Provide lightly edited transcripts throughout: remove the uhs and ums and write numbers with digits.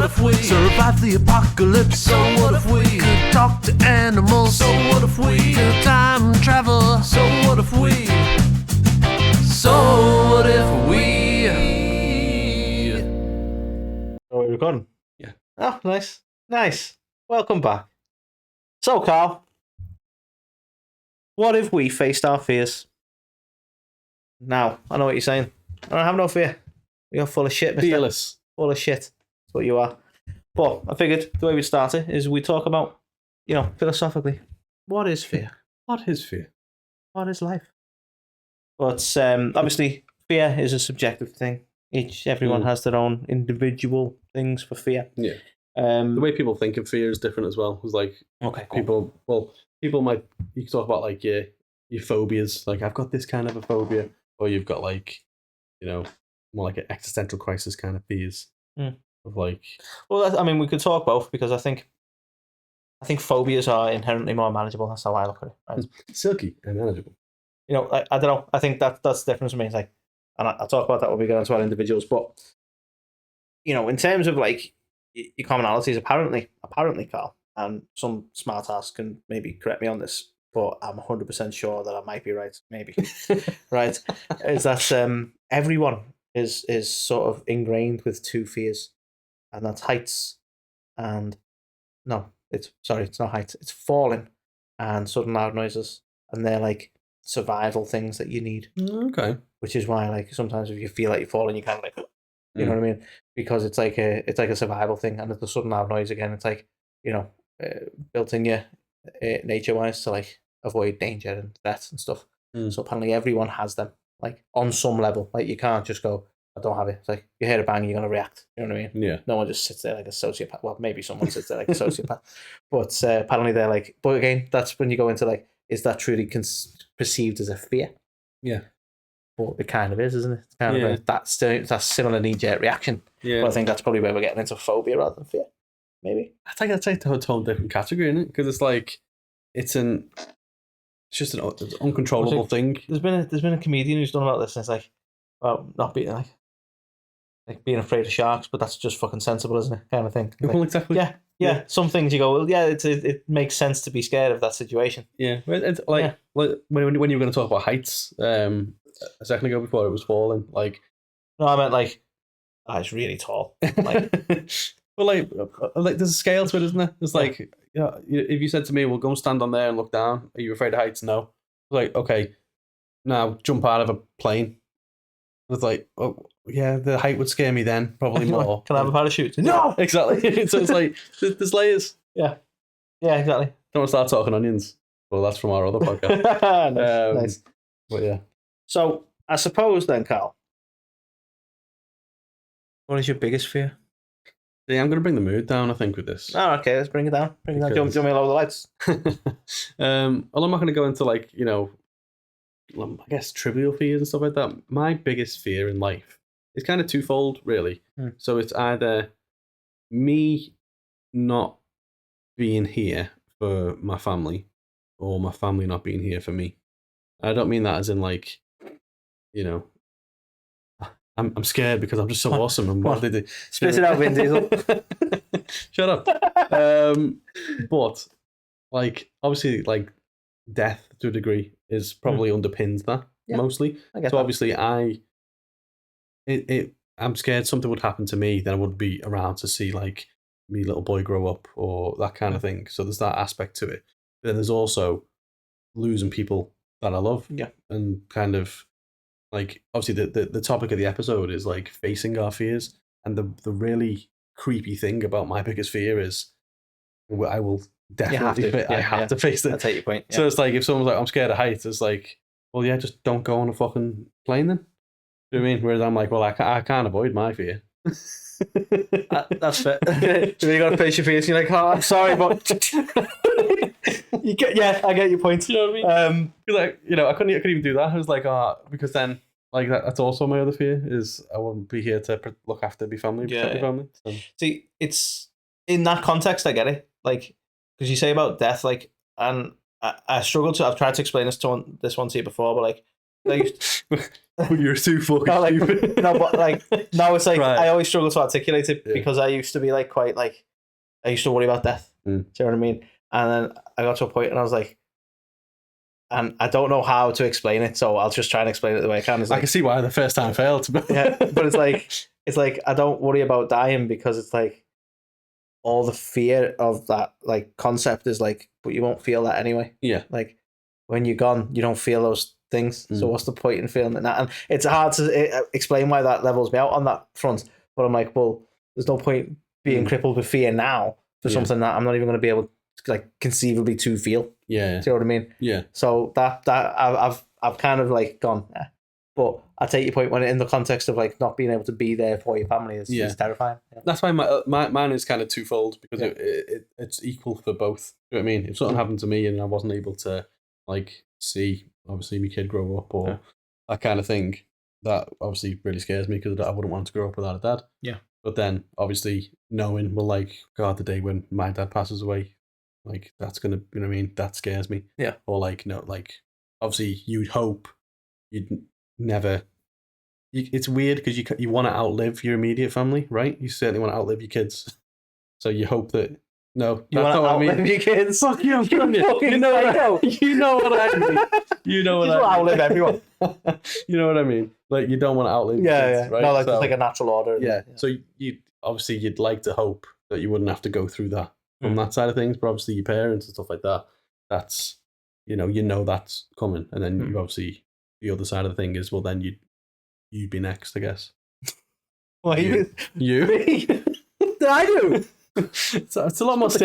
if we survive the apocalypse? So what if we could talk to animals? So what if we could time travel? So what if we? So what if we? Oh, we're recording? Yeah. Oh, nice. Nice. Welcome back. So, Karl, what if we faced our fears? Now, I know what you're saying. I don't have no fear. You're full of shit, mister. Fearless. Full of shit. That's what you are. But I figured the way we'd start it is we talk about, philosophically, what is fear? What is fear? What is life? But obviously, fear is a subjective thing. Everyone has their own individual things for fear. Yeah. The way people think of fear is different as well. It's like Okay, cool. people might, you can talk about like your phobias. Like, I've got this kind of a phobia, or you've got like, more like an existential crisis kind of fears. Of like, well, we could talk both because I think phobias are inherently more manageable. That's how I look at it. Right? silky and manageable. I don't know. I think that's the difference for me. It's like, and I'll talk about that when we get onto our individuals. But in terms of like your commonalities, apparently, Karl, and some smart ass can maybe correct me on this, but I'm 100% sure that I might be right. Maybe right is that everyone is sort of ingrained with two fears, and that's heights and it's not heights. It's falling and sudden loud noises, and they're like survival things that you need. Okay. Which is why, like, sometimes if you feel like you're falling, you kind of like, you know what I mean? Because it's like a survival thing, and the sudden loud noise again. It's like built in you nature wise to like avoid danger and threats and stuff. So apparently everyone has them, like on some level. Like you can't just go, I don't have it. It's like you hear a bang, you're gonna react. You know what I mean? Yeah. No one just sits there like a sociopath. Well, maybe someone sits there like a sociopath, but apparently they're like. But again, that's when you go into like, is that truly perceived as a fear? Yeah. But it kind of is, isn't it? It's kind of that similar knee-jerk reaction. Yeah. But I think that's probably where we're getting into phobia rather than fear. Maybe. I think that's like a whole different category, isn't it? Because it's like it's just an uncontrollable thing. There's been a comedian who's done about this, and it's like, well, not being like being afraid of sharks, but that's just fucking sensible, isn't it? Kind of thing. Like, well, exactly. Yeah. Some things you go, well, yeah, it makes sense to be scared of that situation. Yeah, it's like when you were going to talk about heights a second ago before it was falling, like. No, I meant like, it's really tall. Like, well, like there's a scale to it, isn't there? It's like, if you said to me, "Well, go and stand on there and look down," are you afraid of heights? No. Like, okay, now jump out of a plane. It's like, oh yeah, the height would scare me then, probably more. Can I have a parachute? No, exactly. So it's like there's layers. Yeah, exactly. Don't want to start talking onions. Well, that's from our other podcast. Nice. But yeah. So I suppose then, Karl, what is your biggest fear? Yeah, I'm going to bring the mood down, I think, with this. Oh, okay, let's bring it down. Do you want me to lower the lights? Well, I'm not going to go into like, I guess trivial fears and stuff like that. My biggest fear in life is kind of twofold, really. So it's either me not being here for my family, or my family not being here for me. I don't mean that as in like, I'm scared because I'm just so awesome. And what did they do? Spit it out, Vin Diesel. Shut up. But like, obviously, like death to a degree is probably underpins that mostly. So obviously, I'm scared something would happen to me, then I would be around to see like me little boy grow up or that kind of thing. So there's that aspect to it. But then there's also losing people that I love. Yeah, and kind of. Like, obviously, the topic of the episode is like facing our fears, and the really creepy thing about my biggest fear is I will definitely I have to face it. I take your point. Yeah. So it's like if someone's like, I'm scared of heights, it's like, well, yeah, just don't go on a fucking plane then. Do you know what I mean? Whereas I'm like, well, I can't avoid my fear. That's fair. You got to face your fears. You're like, oh, I'm sorry, but I get your point. You know what I mean? Like, I couldn't even do that. I was like, because then, like, that's also my other fear is I wouldn't be here to look after my family, protect my family. So. See, it's in that context, I get it. Like, because you say about death, like, and I struggle to. I've tried to explain this one to you before, but like, I used You're too fucking no, like, stupid. no, but like now it's like Right. I always struggle to articulate it Yeah. because I used to be like quite like I used to worry about death. Do you know what I mean? And then I got to a point and I was like, and I don't know how to explain it, so I'll just try and explain it the way I can. It's I like, can see why the first time failed. yeah, but it's like I don't worry about dying because it's like all the fear of that like concept is like, but you won't feel that anyway. Yeah. Like when you're gone, you don't feel those things. So what's the point in feeling that? And it's hard to explain why that levels me out on that front. But I'm like, well, there's no point being crippled with fear now for something that I'm not even going to be able to like conceivably to feel. Yeah. Do you know what I mean? Yeah. So that I've kind of like gone, but I take your point when in the context of like not being able to be there for your family is terrifying. Yeah. That's why mine is kind of twofold because it's equal for both. You know what I mean? If something happened to me and I wasn't able to like see obviously my kid grow up or that kind of thing, that obviously really scares me because I wouldn't want to grow up without a dad. Yeah. But then obviously knowing, well, like, God, the day when my dad passes away, like that's gonna, you know what I mean? That scares me. Yeah. Or like, no, like obviously you'd hope you'd never. It's weird because you want to outlive your immediate family, right? You certainly want to outlive your kids. So you hope that you want to outlive your kids. Fuck you, you know what I mean. You know what I mean. You outlive everyone. You know what I mean. Like you don't want to outlive your kids, right? No, like it's like a natural order. Yeah. So you'd like to hope that you wouldn't have to go through that from that side of things, but obviously your parents and stuff like that, that's you know that's coming, and then you obviously the other side of the thing is well then you'd be next, I guess. Well, you? Me? What did I do? It's a lot more It's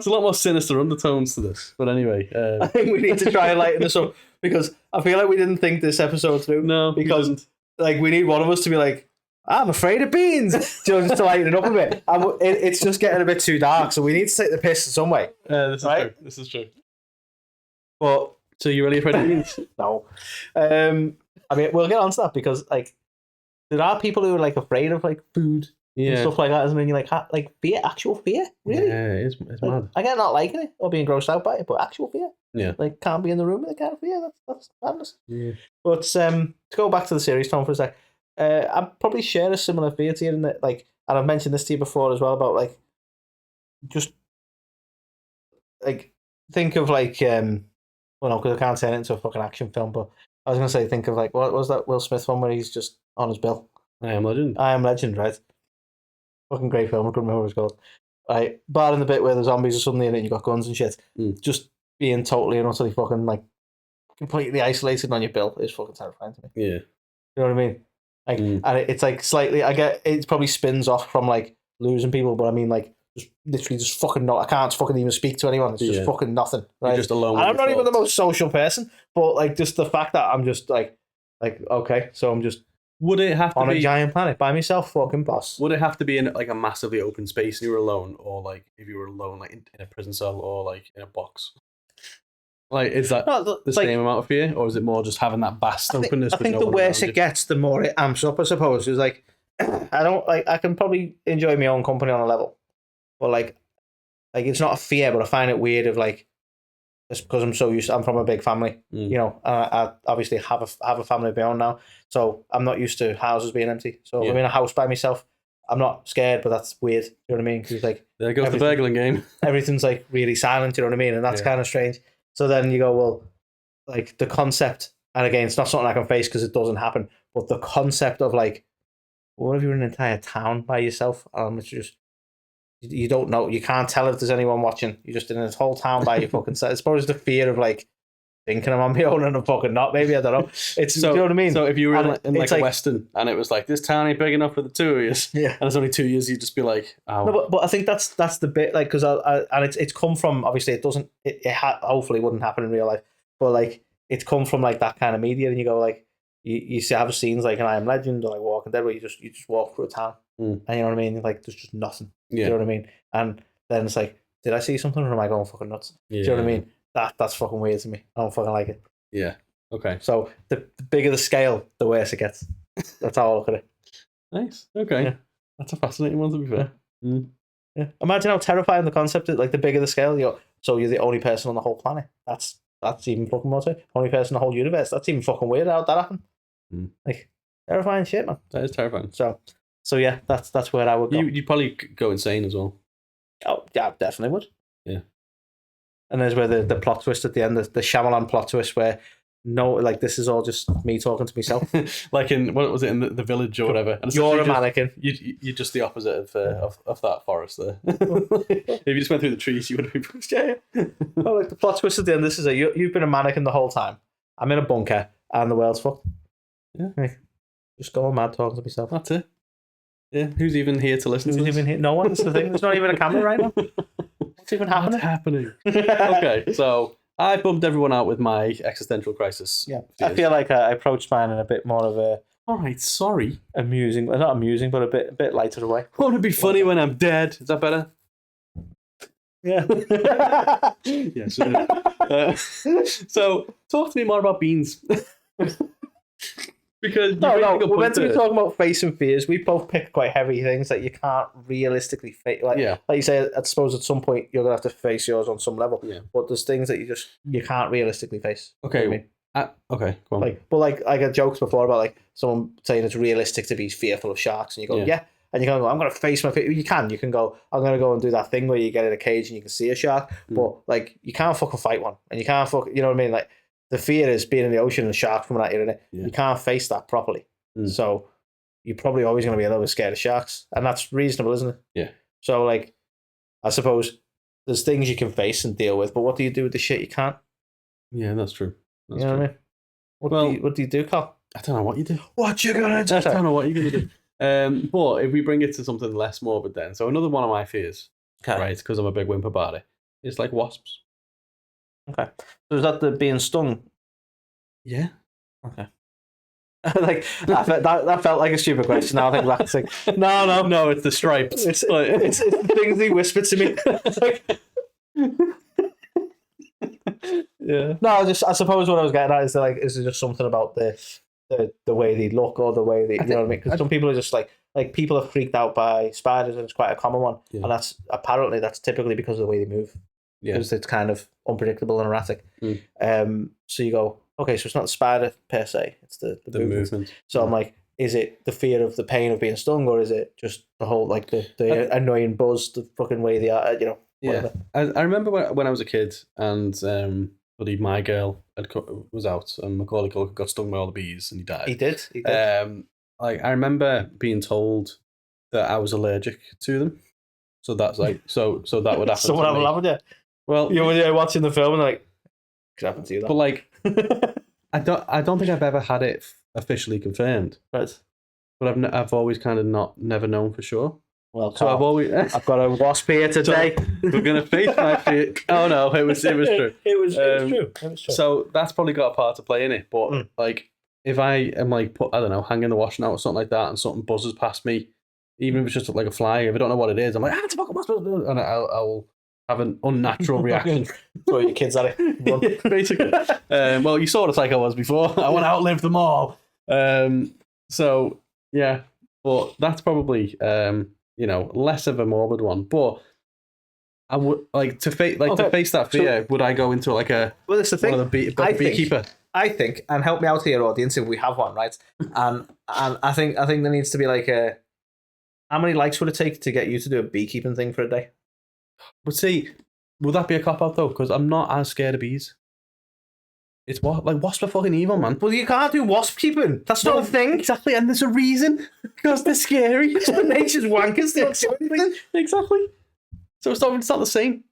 a lot more sinister undertones to this. But anyway, I think we need to try and lighten this up because I feel like we didn't think this episode through. No, because like we need one of us to be like, I'm afraid of beans, just to lighten it up a bit. It's just getting a bit too dark, so we need to take the piss in some way. This is true. This is true. But so you're really afraid of beans? No. I mean, we'll get onto that because like there are people who are like afraid of like food and stuff like that, isn't it? And you're like, fear, actual fear, really? Yeah, it's like, mad. I get not liking it or being grossed out by it, but actual fear. Yeah. Like can't be in the room with a kind of fear. That's madness. Yeah. But to go back to the series, Tom, for a sec, I probably share a similar fear to you in that, like, and I've mentioned this to you before as well about like, just like think of like, well, no, because I can't turn it into a fucking action film, but I was gonna say think of like what was that Will Smith one where he's just on his bill? I Am Legend. I Am Legend, right? Fucking great film. I couldn't remember what it's called. Right, bar in the bit where the zombies are suddenly in it, and you got guns and shit. Just being totally and utterly fucking like completely isolated on your bill is fucking terrifying to me. Yeah. You know what I mean? Like, and it's like slightly. I get it probably spins off from like losing people, but I mean like just literally just fucking not. I can't fucking even speak to anyone. It's just fucking nothing. Right? You're just alone. And I'm not even the most social person, but like just the fact that I'm just like okay, so I'm just. Would it have to on be a giant planet by myself, fucking boss? Would it have to be in like a massively open space and you were alone, or like if you were alone, like in a prison cell, or like in a box? Like, is that the same amount of fear, or is it more just having that vast openness? I think the worse it gets, the more it amps up. I suppose it's like I don't like. I can probably enjoy my own company on a level, but like it's not a fear, but I find it weird of like. Just because I'm so used, I'm from a big family, you know. I obviously have a family of my own now, so I'm not used to houses being empty. So if I'm in a house by myself, I'm not scared, but that's weird. You know what I mean? Because like there goes the burgling game. Everything's like really silent. You know what I mean? And that's kind of strange. So then you go, well, like the concept, and again, it's not something I can face because it doesn't happen. But the concept of like, what if you're in an entire town by yourself? It's just. You don't know. You can't tell if there's anyone watching. You're just in this whole town by your fucking set. It's probably just the fear of like thinking I'm on my own and I'm fucking not. Maybe I don't know. It's so, you know what I mean. So if you were in like a western and it was like this town ain't big enough for the two of you, and it's only 2 years, you'd just be like, oh. No, but I think that's the bit like because and it's come from obviously it doesn't hopefully wouldn't happen in real life, but like it's come from like that kind of media and you go like you see have scenes like in I Am Legend or like Walking Dead where you just walk through a town and you know what I mean, like there's just nothing. You know what I mean? And then it's like, did I see something or am I going fucking nuts? Do you know what I mean? That's fucking weird to me. I don't fucking like it. Yeah. Okay. So the bigger the scale, the worse it gets. That's how I look at it. Nice. Okay. Yeah. That's a fascinating one to be fair. Yeah. Imagine how terrifying the concept is. Like the bigger the scale, you're the only person on the whole planet. That's That's even fucking more. Only person in the whole universe. That's even fucking weird. How'd that happen? Like terrifying shit, man. That is terrifying. So yeah, that's where I would go. You'd probably go insane as well. Oh yeah, I definitely would. Yeah. And there's where the plot twist at the end, the Shyamalan plot twist, where no, like this is all just me talking to myself. Like in what was it in the village or whatever? And You're a mannequin. You're just the opposite of that forest there. If you just went through the trees, you would have been pushed. Yeah. Oh, like the plot twist at the end. This is you've been a mannequin the whole time. I'm in a bunker and the world's fucked. Yeah. Like, just going mad talking to myself. That's it. Yeah. Who's even here to listen? Who's even here? No one. That's the thing. There's not even a camera right now. What's even happening? What's happening? Okay, so I bumped everyone out with my existential crisis. Yeah, fears. I feel like I approached mine in a bit more of a all right. Sorry, amusing, well, not amusing, but a bit lighter way. Won't it be funny when I'm dead? Is that better? Yeah. Yes. So talk to me more about beans. Because no, we're meant to be talking about facing fears. We both picked quite heavy things that you can't realistically face. Like you say, I suppose at some point you're gonna have to face yours on some level. Yeah. But there's things that you can't realistically face. Okay. You know what I mean? Okay. Go on. Like I got jokes before about like someone saying it's realistic to be fearful of sharks, and you go, yeah. And you're going to go, I'm going to face my fear. You can go, I'm going to go and do that thing where you get in a cage and you can see a shark. But like, you can't fucking fight one, and you can't you know what I mean? Like, the fear is being in the ocean and sharks coming at you, and you can't face that properly. So you're probably always going to be a little bit scared of sharks, and that's reasonable, isn't it? Yeah. So like, I suppose there's things you can face and deal with, but what do you do with the shit you can't? Yeah, that's true. That's you know true. what I mean? What do you do, Karl? I don't know what you do. What you gonna do? I don't know what you're gonna do. But if we bring it to something less morbid, then another one of my fears, right? Because I'm a big wimp about it. It's like wasps. Okay. So is that the being stung? Yeah. Okay. Like that felt like a stupid question. Now I think that's like no, it's the stripes. It's the things he whispered to me. Yeah. No, I suppose what I was getting at is like, is it just something about the way they look or the way they, you know what I mean? Because some people are just like people are freaked out by spiders, and it's quite a common one, and that's typically because of the way they move. Yeah. Because it's kind of unpredictable and erratic. So you go, okay, so it's not the spider per se, it's the movement. So I'm like, is it the fear of the pain of being stung, or is it just the whole like the annoying buzz, the fucking way they are, you know? Whatever. Yeah, I remember when I was a kid, and buddy, my girl was out, and Macaulay Culkin got stung by all the bees, and he died. He did. Like I remember being told that I was allergic to them, so that's like so that would happen. Someone have a laugh at you. Well, you're watching the film and like, could happen to you. That. But like, I don't think I've ever had it officially confirmed. Right. But I've always kind of never known for sure. Well, so I've got a wasp here today. So we're gonna face my fear. Oh no, it was true. It was true. So that's probably got a part to play in it. But like, if I am like I don't know, hanging the washing out or something like that, and something buzzes past me, even if it's just like a fly, if I don't know what it is, I'm like, it's a fucking wasp, and I'll have an unnatural reaction. Throw your kids at it. Basically. Well, you saw what like I was before. I want to outlive them all. So yeah, but that's probably less of a morbid one. But I would like to face that fear. So, would I go into like a it's the thing. Beekeeper? I think, and help me out here, audience, if we have one, right? And I think there needs to be like how many likes would it take to get you to do a beekeeping thing for a day? But see, would that be a cop out though? Because I'm not as scared of bees. It's wasps are fucking evil, man. Well, you can't do wasp keeping. That's not a thing. Exactly, and there's a reason. Because they're scary. Nature's wankers. Exactly. So it's not the same.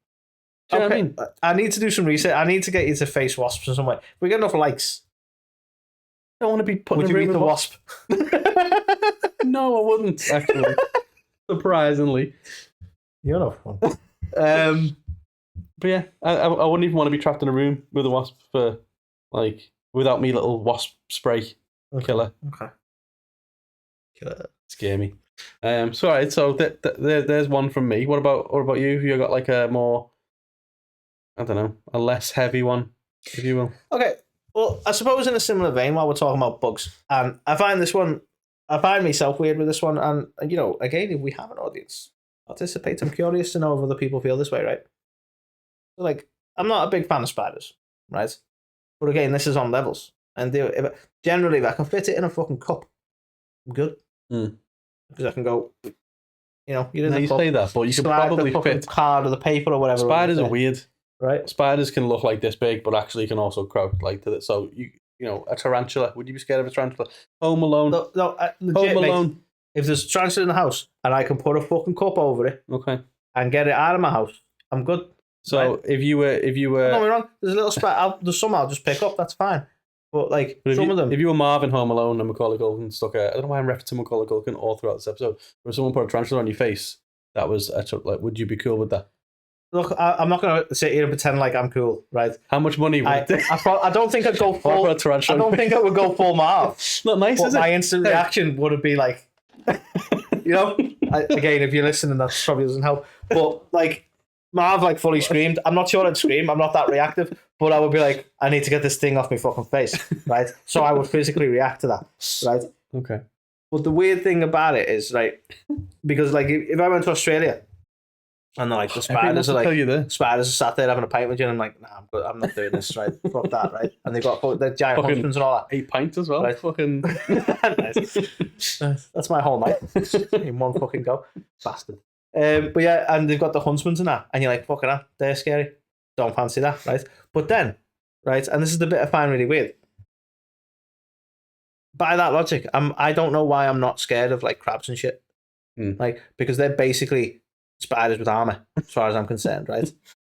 Do you know what I mean? I need to do some research. I need to get you to face wasps in some way. If we get enough likes, I don't want to be putting would you meet the wasp? No, I wouldn't, actually. Surprisingly. You're not fun. But yeah, I wouldn't even want to be trapped in a room with a wasp for, like, without me little wasp spray killer. Okay. Killer. Scare me. So, all right, so there's one from me. What about you? You got like a more, I don't know, a less heavy one, if you will. Okay. Well, I suppose in a similar vein, while we're talking about bugs, and I find myself weird with this one, and again, if we have an audience, participate. I'm curious to know if other people feel this way, right? So, like, I'm not a big fan of spiders. right? But again, this is on levels. And generally, if I can fit it in a fucking cup, I'm good. Because I can go, you didn't say that, but you can probably fit card or the paper or whatever. Spiders are weird, right? Spiders can look like this big, but actually can also crouch like to it. So a tarantula. Would you be scared of a tarantula? Home Alone. No, legit, Home Alone. Mate, if there's a tarantula in the house and I can put a fucking cup over it, okay, and get it out of my house, I'm good. So right? if you were, don't get me wrong, there's a little spider. There's some I'll just pick up. That's fine. But some of them, if you were Marvin Home Alone and Macaulay Culkin stuck I don't know why I'm referencing Macaulay Culkin all throughout this episode. If someone put a tarantula on your face, that was would you be cool with that? Look, I'm not going to sit here and pretend like I'm cool, right? How much money would I don't think I'd go full. I don't think I would go full Marv. Not nice, is it? My instant reaction would be like, again, if you're listening, that probably doesn't help. But Marv fully screamed. I'm not sure I'd scream. I'm not that reactive. But I would be like, I need to get this thing off my fucking face, right? So I would physically react to that, right? Okay. But the weird thing about it is, right, because if I went to Australia and the spiders are spiders are sat there having a pint with you, and I'm like, nah, I'm not doing this, right? Fuck that, right? And they've got the giant husbands and all that. 8 pints as well, right? Fucking. Nice. That's my whole night in one fucking go, bastard. But yeah, and they've got the huntsmen and that, and you're like, fucking hell, they're scary. Don't fancy that, right? But then, right, and this is the bit I find really weird. By that logic, I don't know why I'm not scared of crabs and shit, because they're basically spiders with armor, as far as I'm concerned, right? If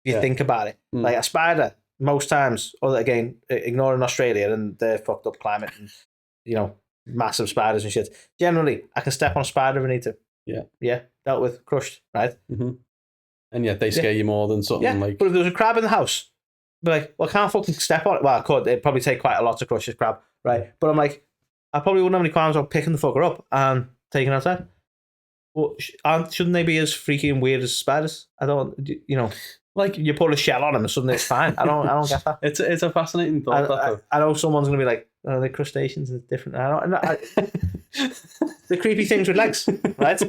you think about it, a spider, most times, other again, ignoring Australia and their fucked up climate and massive spiders and shit. Generally, I can step on a spider if I need to. Yeah, dealt with, crushed, right? Mm-hmm. And yet they scare you more than something like. But if there was a crab in the house, I'd be like, well, I can't fucking step on it. Well, I could. It'd probably take quite a lot to crush this crab, right? But I'm like, I probably wouldn't have any qualms about picking the fucker up and taking it outside. Well, shouldn't they be as freaky and weird as spiders? I don't, you put a shell on them and suddenly it's fine. I don't get that. It's a fascinating thought. I know someone's going to be like, oh, they're crustaceans, it's different. The creepy things with legs, right?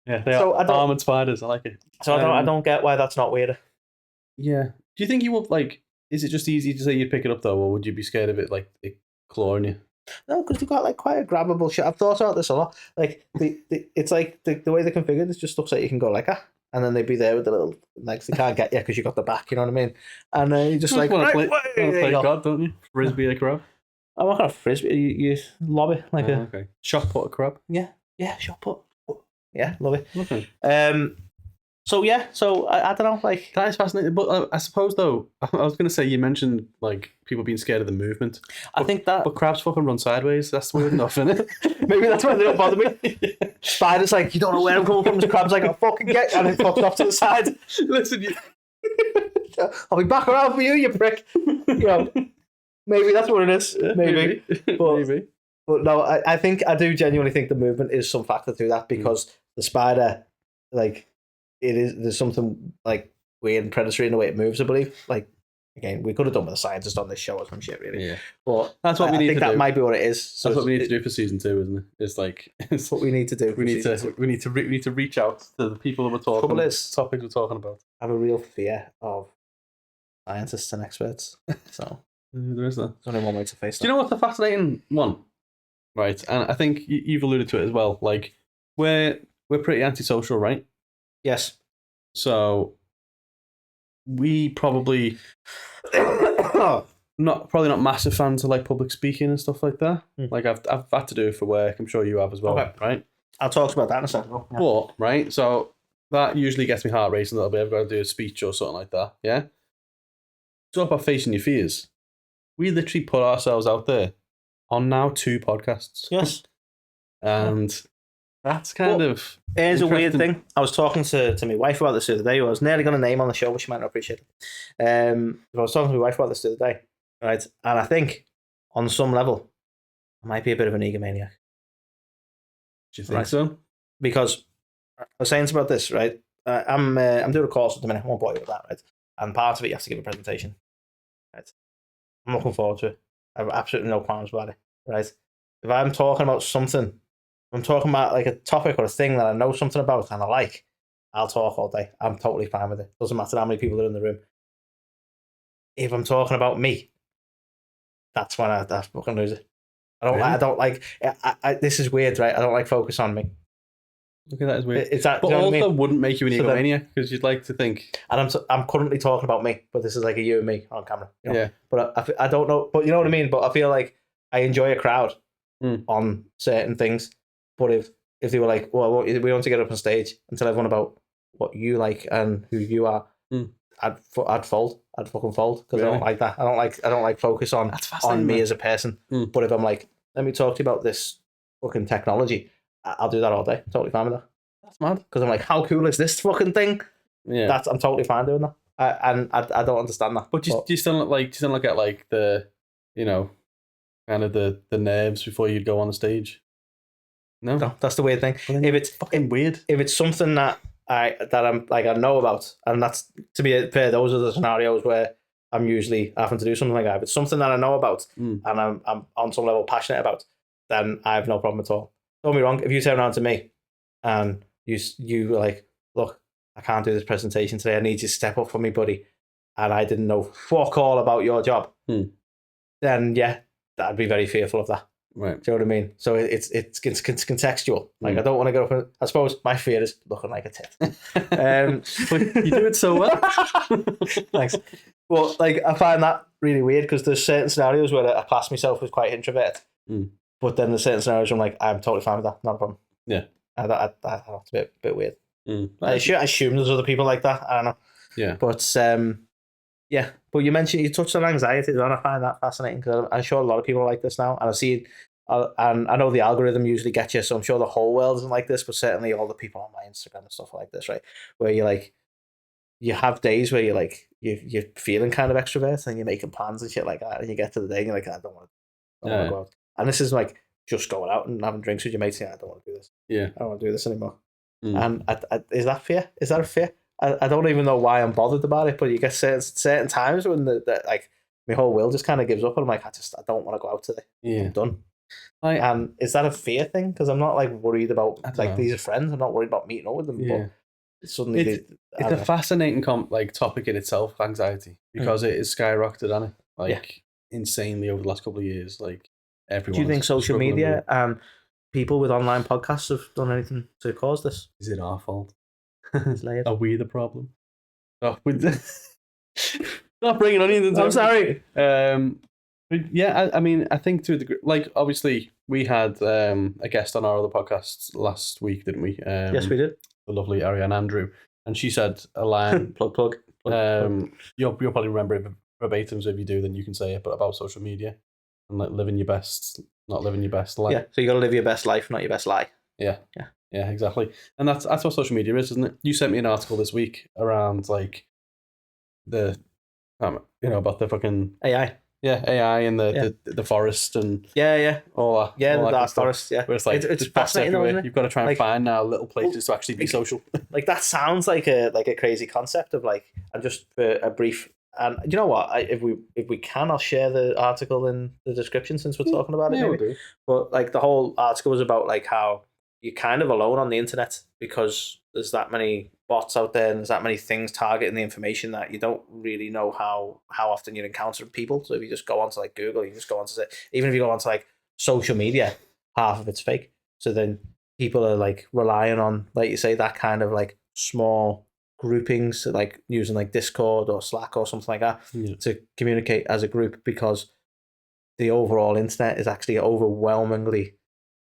Yeah, they are armored spiders. I like it. So I don't get why that's not weirder. Yeah. Do you think you would is it just easy to say you'd pick it up though, or would you be scared of it it clawing you? No, because they've got quite a grabbable shit. I've thought about this a lot. It's the way they're configured. It just looks like you can go like that, and then they'd be there with the little legs. They can't get you because you got the back. You know what I mean? And you just want to play God, don't you? Frisbee a crab. I'm not gonna frisbee. You lob it okay. Shot put a crab. Yeah, shot put. Yeah, love it. Okay. So I don't know. That is fascinating. But I suppose though, I was going to say you mentioned people being scared of the movement. I think that, but crabs fucking run sideways. That's weird enough, isn't it? Maybe that's why they don't bother me. Spiders you don't know where I'm coming from. The crab's I'll fucking get you, and it fucks off to the side. Listen, I'll be back around for you, you prick. Maybe that's what it is. Maybe. Maybe. But no, I think I do genuinely think the movement is some factor to that, because the spider, there's something weird and predatory in the way it moves, I believe. Again, we could have done with a scientist on this show or some shit, really. Yeah. But that's what we need to do. That might be what it is. So that's what we need to do for season 2, isn't it? It's what we need to do. We need to reach out to the people that we're talking about. Topics we're talking about. I have a real fear of scientists and experts. So there is that. There's only one way to face that. Do you know what's a fascinating one? Right, and I think you've alluded to it as well. We're pretty antisocial, right? Yes. So we probably not massive fans of public speaking and stuff like that. I've had to do it for work. I'm sure you have as well, right? I'll talk about that in a second. Yeah. But right, so that usually gets me heart racing a little bit. I've got to do a speech or something like that. Yeah. Talk about facing your fears. We literally put ourselves out there on now 2 podcasts. Yes. And that's kind of... Here's a weird thing. I was talking to my wife about this the other day. I was nearly going to name on the show, but she might not appreciate it. I was talking to my wife about this the other day, right? And I think, on some level, I might be a bit of an egomaniac. Do you think so? Because I was saying about this, right? I'm doing a course at the minute. I won't bore you with that, right? And part of it, you have to give a presentation, right? I'm looking forward to it. I have absolutely no qualms about it, right? If I'm talking about something, I'm talking about a topic or a thing that I know something about and I like, I'll talk all day. I'm totally fine with it. Doesn't matter how many people are in the room. if I'm talking about me, that's when I fucking lose it. Really? I don't like. This is weird, right? I don't like focus on me. Okay, that is weird. It's that, but you know also what I mean? wouldn't make you an So then- egomaniac because you'd like to think. And I'm currently talking about me, but this is like a you and me on camera. You know? Yeah. But I don't know. But you know what I mean. But I feel like I enjoy a crowd Mm. on certain things. But if they were like, well, we want to get up on stage and tell everyone about what you like and who you are, I'd fold. I'd fucking fold because I don't like that. I don't like focus on me as a person. But if I'm like, let me talk to you about this fucking technology, I'll do that all day. Totally fine with that. That's mad. Because I'm like, how cool is this fucking thing? Yeah. I'm totally fine doing that. I don't understand that. But do you still not like? Do you still not get like the, you know, kind of the nerves before you'd go on the stage? No, that's the weird thing. If it's fucking weird, if it's something that I'm like I know about, and that's to be fair, those are the scenarios where I'm usually having to do something like that. If it's something that I know about and I'm on some level passionate about, then I have no problem at all. Don't get me wrong. If you turn around to me and you were like, look, I can't do this presentation today. I need you to step up for me, buddy. And I didn't know fuck all about your job. Then yeah, I'd be very fearful of that. Right. Do you know what I mean? So it's contextual. Like I don't want to go up and, I suppose my fear is looking like a tit. But you do it so well. Thanks. But like I find that really weird because there's certain scenarios where I class myself as quite introverted. But then there's certain scenarios where I'm like, I'm totally fine with that. Not a problem. Yeah. I it's a bit weird. I assume there's other people like that. I don't know. Yeah. But yeah. But you touched on anxiety, and I find that fascinating because I'm sure a lot of people are like this now. And I've seen, and I know the algorithm usually gets you, so I'm sure the whole world isn't like this, but certainly all the people on my Instagram and stuff like this, right? Where you're like, you have days where you're like, you're feeling kind of extrovert and you're making plans and shit like that, and you get to the day and you're like, I don't want to go out. And this is like just going out and having drinks with your mates. I don't want to do this. Yeah. I don't want to do this anymore. And is that fear? Is that a fear? I don't even know why I'm bothered about it, but you get certain times when the like my whole world just kind of gives up, and I'm like, I don't want to go out today. Yeah, I'm done. And is that a fear thing? Because I'm not like worried about like these are friends. I'm not worried about meeting up with them. Yeah. But suddenly, it's a fascinating topic in itself, anxiety, because it is skyrocketed, hasn't it? Like insanely over the last couple of years. Like everyone. Do you think social media and people with online podcasts have done anything to cause this? Is it our fault? Are we the problem? Oh, not bringing onions into I'm sorry. But yeah, I mean, I think to the like, obviously, we had a guest on our other podcasts last week, didn't we? Yes, we did. The lovely Ariane Andrew, and she said a line. plug. You'll probably remember it verbatim, so if you do, then you can say it. But about social media and like living your best, not living your best life. Yeah, so you got to live your best life, not your best lie. Yeah, exactly. And that's what social media is, isn't it? You sent me an article this week around like the, about the fucking AI. Yeah, AI and the forest and all that. Yeah, all the that dark forest. Yeah, where it's like it's fascinating, isn't it? You've got to try and find now little places to actually be social. Like that sounds like a crazy concept of like, and just for a brief. And you know what? If we can, I'll share the article in the description since we're talking about it. Yeah, maybe. But like the whole article was about like how you're kind of alone on the internet because there's that many bots out there and there's that many things targeting the information that you don't really know how often you're encountering people. So if you just go onto like Google, you just go onto even if you go onto like social media, half of it's fake. So then people are like relying on, like you say, that kind of like small groupings, like using like Discord or Slack or something like that to communicate as a group, because the overall internet is actually overwhelmingly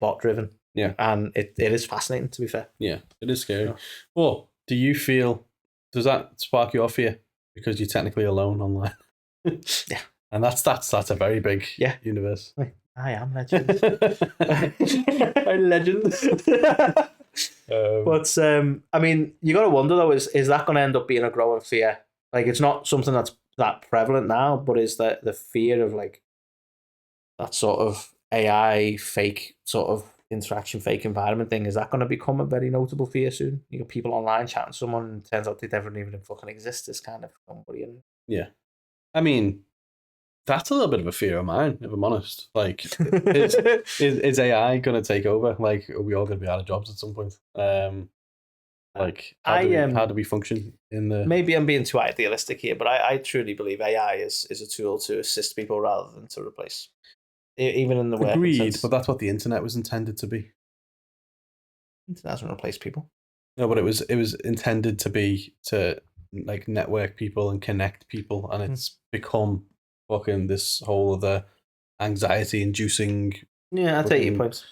bot driven. Yeah. And it is fascinating, to be fair. Yeah, it is scary. Well, do you feel, does that spark your fear because you're technically alone online? Yeah. And that's a very big universe. I am legend. I'm legend. But I mean, you got to wonder though, is that going to end up being a growing fear? Like, it's not something that's that prevalent now, but is that the fear of like that sort of AI fake sort of interaction, fake environment thing, is that going to become a very notable fear soon? You got people online chatting to someone and it turns out they never even fucking exist as kind of somebody. And yeah, I mean, that's a little bit of a fear of mine, if I'm honest. Like, is AI going to take over? Like, are we all going to be out of jobs at some point? Like, how do we function in the? Maybe I'm being too idealistic here, but I truly believe AI is a tool to assist people rather than to replace. Even in the work Agreed, sense, but that's what the internet was intended to be. it doesn't replace people. No, but it was intended to be to like network people and connect people, and it's become fucking this whole other anxiety-inducing. Yeah, I take your points.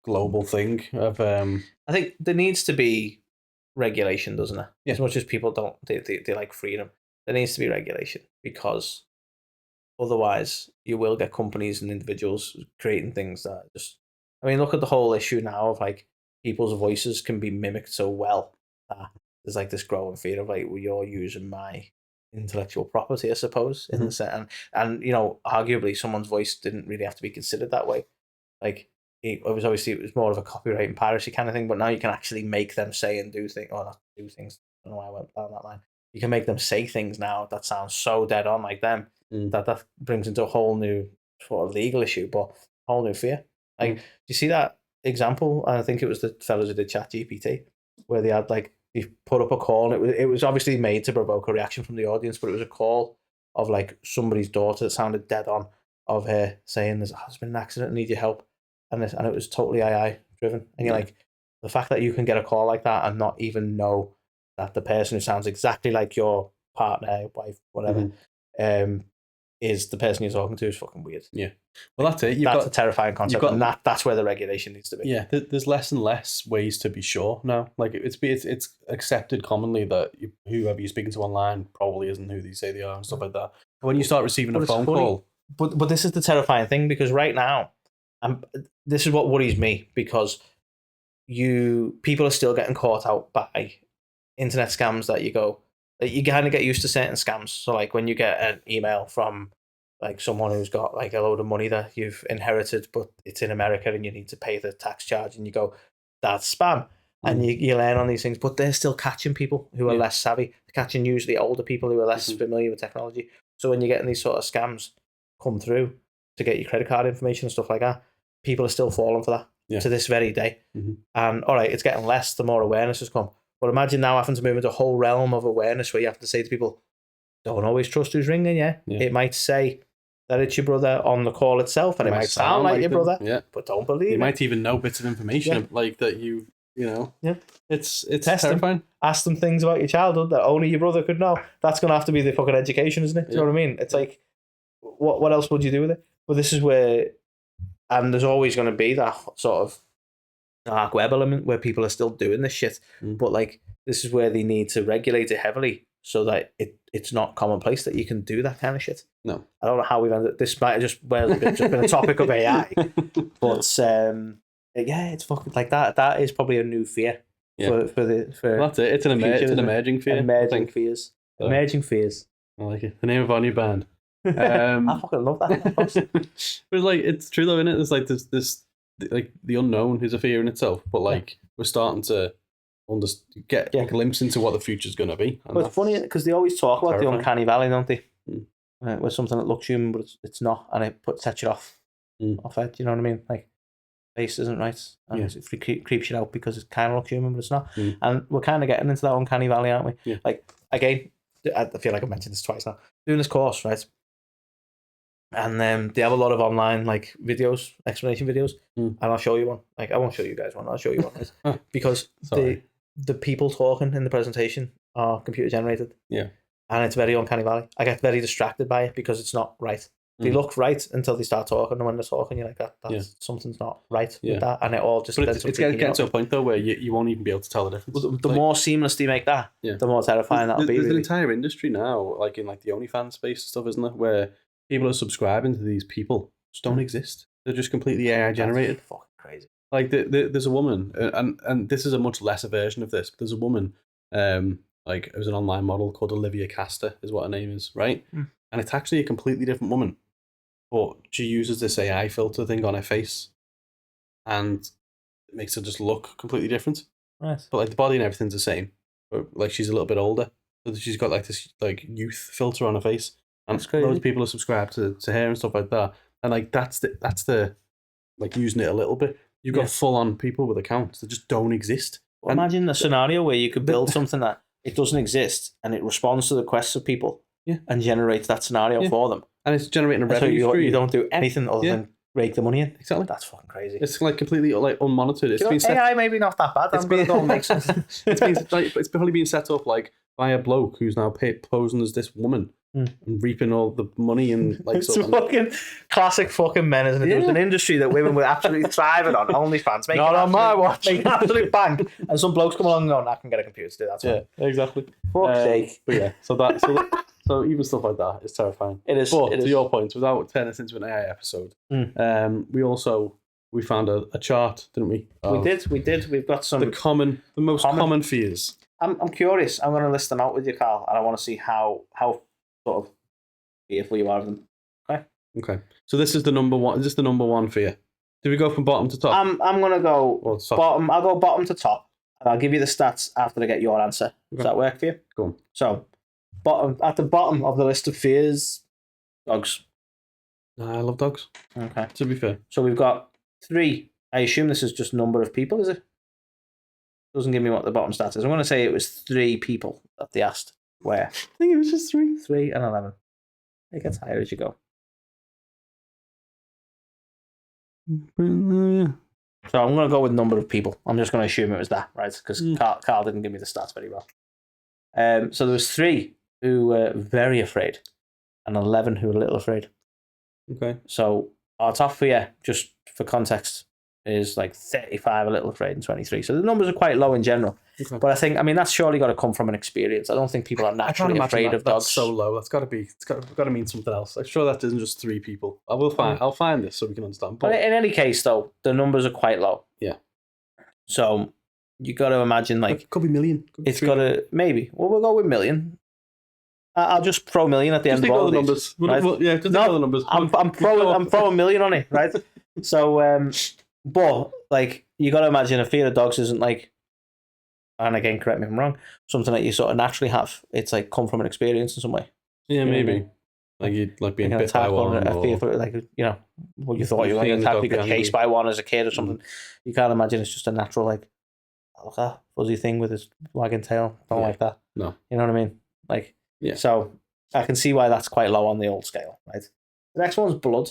Global thing of I think there needs to be regulation, doesn't it? Yeah. As much as people don't, they like freedom. There needs to be regulation because otherwise you will get companies and individuals creating things that just. I mean, look at the whole issue now of like people's voices can be mimicked so well that there's like this growing fear of like, well, you're using my intellectual property, I suppose, in the set, and you know, arguably someone's voice didn't really have to be considered that way. Like it was more of a copyright and piracy kind of thing, but now you can actually make them say and do things, or not do things. I don't know why I went down that line. You can make them say things now that sound so dead on like them that brings into a whole new sort of legal issue, but a whole new fear. Like, do you see that example? I think it was the fellas who did ChatGPT, where they had like they put up a call, and it was obviously made to provoke a reaction from the audience, but it was a call of like somebody's daughter that sounded dead on, of her saying, "There's been an accident, I need your help," and it was totally AI driven, and you're like, the fact that you can get a call like that and not even know that the person who sounds exactly like your partner, wife, whatever, is the person you're talking to is fucking weird. Yeah. Well, that's it. That's a terrifying concept, and that's where the regulation needs to be. Yeah, there's less and less ways to be sure now. Like it's accepted commonly that whoever you're speaking to online probably isn't who they say they are and stuff like that. And when you start receiving a phone call, but this is the terrifying thing, because right now, this is what worries me, because people are still getting caught out by internet scams that you kind of get used to certain scams. So like when you get an email from like someone who's got like a load of money that you've inherited, but it's in America and you need to pay the tax charge, and you go, that's spam. And you learn on these things, but they're still catching people who are less savvy. They're catching usually older people who are less familiar with technology. So when you're getting these sort of scams come through to get your credit card information and stuff like that, people are still falling for that to this very day. And all right, it's getting less the more awareness has come. But imagine now having to move into a whole realm of awareness where you have to say to people, don't always trust who's ringing you. It might say that it's your brother on the call itself, and it might sound like your brother, but don't believe it. You might even know bits of information like that you know. Yeah. It's terrifying. Ask them things about your childhood that only your brother could know. That's going to have to be the fucking education, isn't it? Do you know what I mean? It's like, what else would you do with it? Well, this is where, and there's always going to be that sort of dark web element where people are still doing this shit, but like this is where they need to regulate it heavily so that it's not commonplace that you can do that kind of shit. No, I don't know how we've ended. This might have just been a topic of AI, but yeah, it's fucking like that. That is probably a new fear for that's it. It's an emerging fear. Emerging fears. Emerging fears. I like it. The name of our new band. I fucking love that. But like, it's true though, isn't it? There's like this like the unknown is a fear in itself, but like we're starting to get a glimpse into what the future's going to be. But it's funny because they always talk about the uncanny valley, don't they? Where something that looks human but it's not, and it sets you off it. You know what I mean? Like, face isn't right, and it creeps you out because it kind of looks human but it's not. And we're kind of getting into that uncanny valley, aren't we? Yeah. Like, again, I feel like I've mentioned this twice now. Doing this course, right? And they have a lot of online like videos, explanation videos, and I'll show you one. Like, I won't show you guys one. I'll show you one because the people talking in the presentation are computer generated. Yeah, and it's very uncanny valley. I get very distracted by it because it's not right. They look right until they start talking, and when they're talking, you're like, that's something's not right with that, and it all just. But it's getting to a point though where you won't even be able to tell the difference. Well, the more seamless they make that, the more terrifying that'll be. There's an entire industry now, like in like the OnlyFans space and stuff, isn't there, where people are subscribing to these people just don't exist. They're just completely AI generated. That's fucking crazy. Like there's a woman, and this is a much lesser version of this. But there's a woman, like it was an online model called Olivia Castor, is what her name is, right? And it's actually a completely different woman, but she uses this AI filter thing on her face, and it makes her just look completely different. Nice. But like the body and everything's the same, but like she's a little bit older, so she's got like this like youth filter on her face. And loads of people are subscribed to her and stuff like that. And like that's the like using it a little bit. You've got full on people with accounts that just don't exist. Imagine a scenario where you could build something that it doesn't exist and it responds to the requests of people and generates that scenario for them. And it's generating a So revenue stream. you don't do anything other than rake the money in. Exactly. That's fucking crazy. It's like completely like unmonitored. It's been AI maybe not that bad. It's probably been set up like by a bloke who's now posing as this woman and reaping all the money and like it's fucking classic fucking men, isn't it? There was an industry that women were absolutely thriving on. OnlyFans, not on my watch. Making absolute bank, and some blokes come along and go, "I can get a computer to do that." Yeah, exactly. Fuck's sake. But yeah, so even stuff like that is terrifying. It is. But to your point, without turning this into an AI episode, we found a chart, didn't we? We did. We've got some the most common fears. I'm curious. I'm going to list them out with you, Karl, and I want to see how sort of fearful you are of them. Okay. So this is the number one. Is this the number one fear? Do we go from bottom to top? I'm going to go bottom. I'll go bottom to top, and I'll give you the stats after I get your answer. Does that work for you? Go on. So, at the bottom of the list of fears, dogs. I love dogs. Okay. To be fair. So we've got 3. I assume this is just number of people, is it? Doesn't give me what the bottom stats is. I'm going to say it was 3 people that they asked. Where? I think it was just 3. 3 and 11. It gets higher as you go. So I'm going to go with number of people. I'm just going to assume it was that, right? Because Karl didn't give me the stats very well. So there was 3 who were very afraid and 11 who were a little afraid. Okay. So our top fear, just for context, is like 35 a little afraid and 23. So the numbers are quite low in general. Okay. But I mean, that's surely got to come from an experience. I don't think people are naturally afraid of dogs. That's so low. It's got to mean something else. I'm sure that isn't just 3 people. I'll find this so we can understand. But in any case, though, the numbers are quite low. Yeah. So you got to imagine like it could be million. It's got to maybe. Well, we'll go with million. I'll just throw million at the end of all the numbers. Right? Yeah, just all the numbers. I'm throwing million on it, right? So, but like you got to imagine a fear of dogs isn't like, and again, correct me if I'm wrong, something that you sort of naturally have. It's like come from an experience in some way. Yeah, maybe. Like you'd like being bit by one, or a fear for, like, you know, what you thought you were going to attack, you got chased by one as a kid or something. You can't imagine it's just a natural like, look at that fuzzy thing with his wagging tail. Don't like that. No, you know what I mean? Like, yeah. So I can see why that's quite low on the old scale, right? The next one's blood.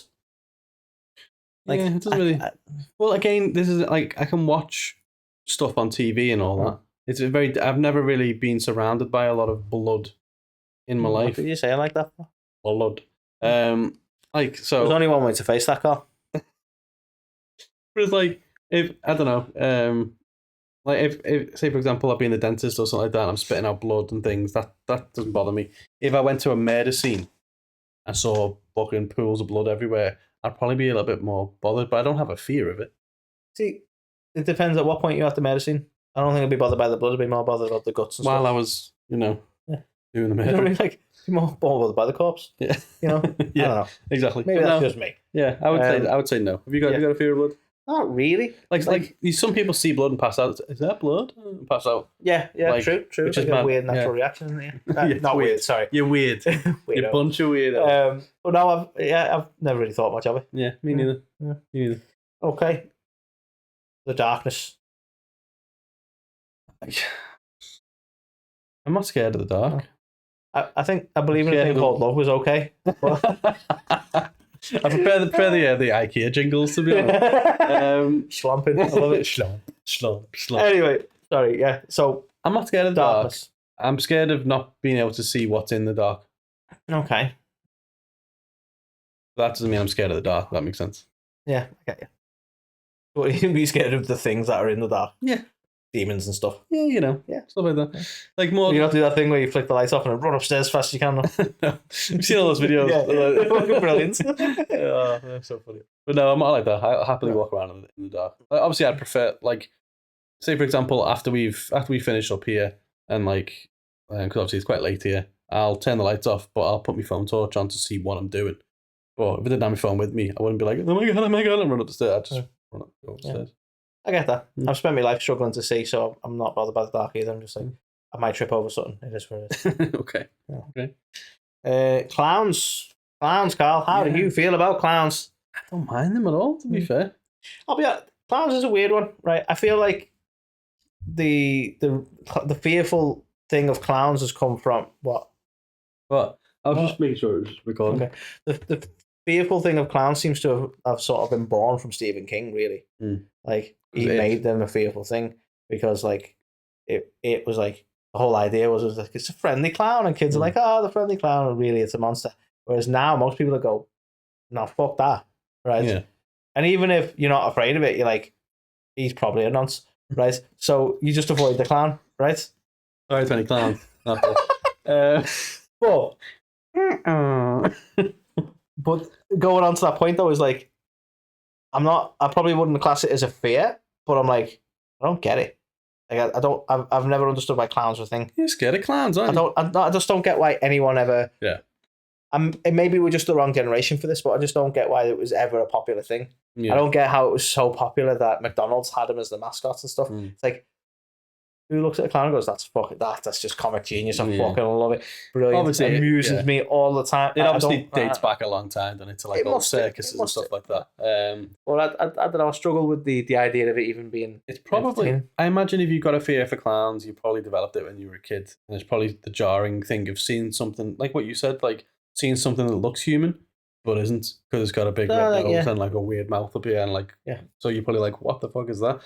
Like, yeah, it doesn't really. Well, again, this is like I can watch stuff on TV and all that. It's I've never really been surrounded by a lot of blood in my life. What did you say like that? Blood. Like so. There's only one way to face that, Karl. But it's like if I don't know. Like if say for example I've been a dentist or something like that and I'm spitting out blood and things, that doesn't bother me. If I went to a murder scene and saw fucking pools of blood everywhere, I'd probably be a little bit more bothered, but I don't have a fear of it. See, it depends at what point you're at the murder scene. I don't think I'd be bothered by the blood, I'd be more bothered about the guts and stuff. While I was, doing the murder. You know what I mean? Like, more bothered by the corpse. Yeah. You know? Yeah, I don't know. Exactly. Maybe that's just me. Yeah, I would say no. Have you got a fear of blood? Not really. Like some people see blood and pass out. Is that blood? And pass out. Yeah, like, true. Which is like a weird natural reaction, isn't it? Not weird, sorry. You're weird. You're a bunch of weirdos. But no, I've never really thought much of it. Yeah, me neither. Yeah. Me neither. Okay. The darkness. I'm not scared of the dark. I believe in a thing called love was okay. I prefer the IKEA jingles, to be honest. Schlamping. I love it. Slump. Anyway, sorry, yeah. So I'm not scared of the darkness. Dark. I'm scared of not being able to see what's in the dark. Okay. That doesn't mean I'm scared of the dark. That makes sense. Yeah, I get you. But you can be scared of the things that are in the dark. Yeah. Demons and stuff. Yeah, stuff like that. Yeah. Like more. You not do that thing where you flick the lights off and run upstairs as fast as you can. No. You've seen all those videos. They're fucking brilliant. Oh, they're so funny. But no, I'm not like that. I'll happily walk around in the dark. Obviously, I'd prefer, like, say for example, after we finish up here and like, because obviously it's quite late here, I'll turn the lights off, but I'll put my phone torch on to see what I'm doing. But if I didn't have my phone with me, I wouldn't be like, oh my god, and run up the stairs. I'd just run up, go upstairs. I get that. I've spent my life struggling to see, so I'm not bothered by the dark either. I'm just like, I might trip over something. It is what it is. Okay. Yeah. Okay. Clowns, Karl. How do you feel about clowns? I don't mind them at all, to be fair. I'll be honest. Clowns is a weird one, right? I feel like the fearful thing of clowns has come from what? But I was just making sure it was recording. Okay. The fearful thing of clowns seems to have sort of been born from Stephen King, really. Like he made them a fearful thing because like it was like the whole idea was like it's a friendly clown and kids are like, oh, the friendly clown, and really it's a monster. Whereas now most people go, no, fuck that, right? Yeah. And even if you're not afraid of it, you're like, he's probably a nonce, right? So you just avoid the clown, right? Sorry to any clowns. But but going on to that point though is like, I probably wouldn't class it as a fear, but I'm like, I don't get it. Like I've never understood why clowns are a thing. You're scared of clowns, aren't you? I just don't get why anyone ever. Yeah. Maybe we're just the wrong generation for this, but I just don't get why it was ever a popular thing. Yeah. I don't get how it was so popular that McDonald's had him as the mascot and stuff. It's like, who looks at a clown and goes, that's just comic genius. I fucking love it. Brilliant. Obviously, it amuses me all the time. It obviously dates back a long time, doesn't it? To like old circuses and stuff like that. Well, I don't know. I struggle with the idea of it even being. It's probably. I imagine if you got a fear for clowns, you probably developed it when you were a kid. And it's probably the jarring thing of seeing something like what you said, like seeing something that looks human but isn't, because it's got a big red nose and like a weird mouth up here, and like so you're probably like, what the fuck is that?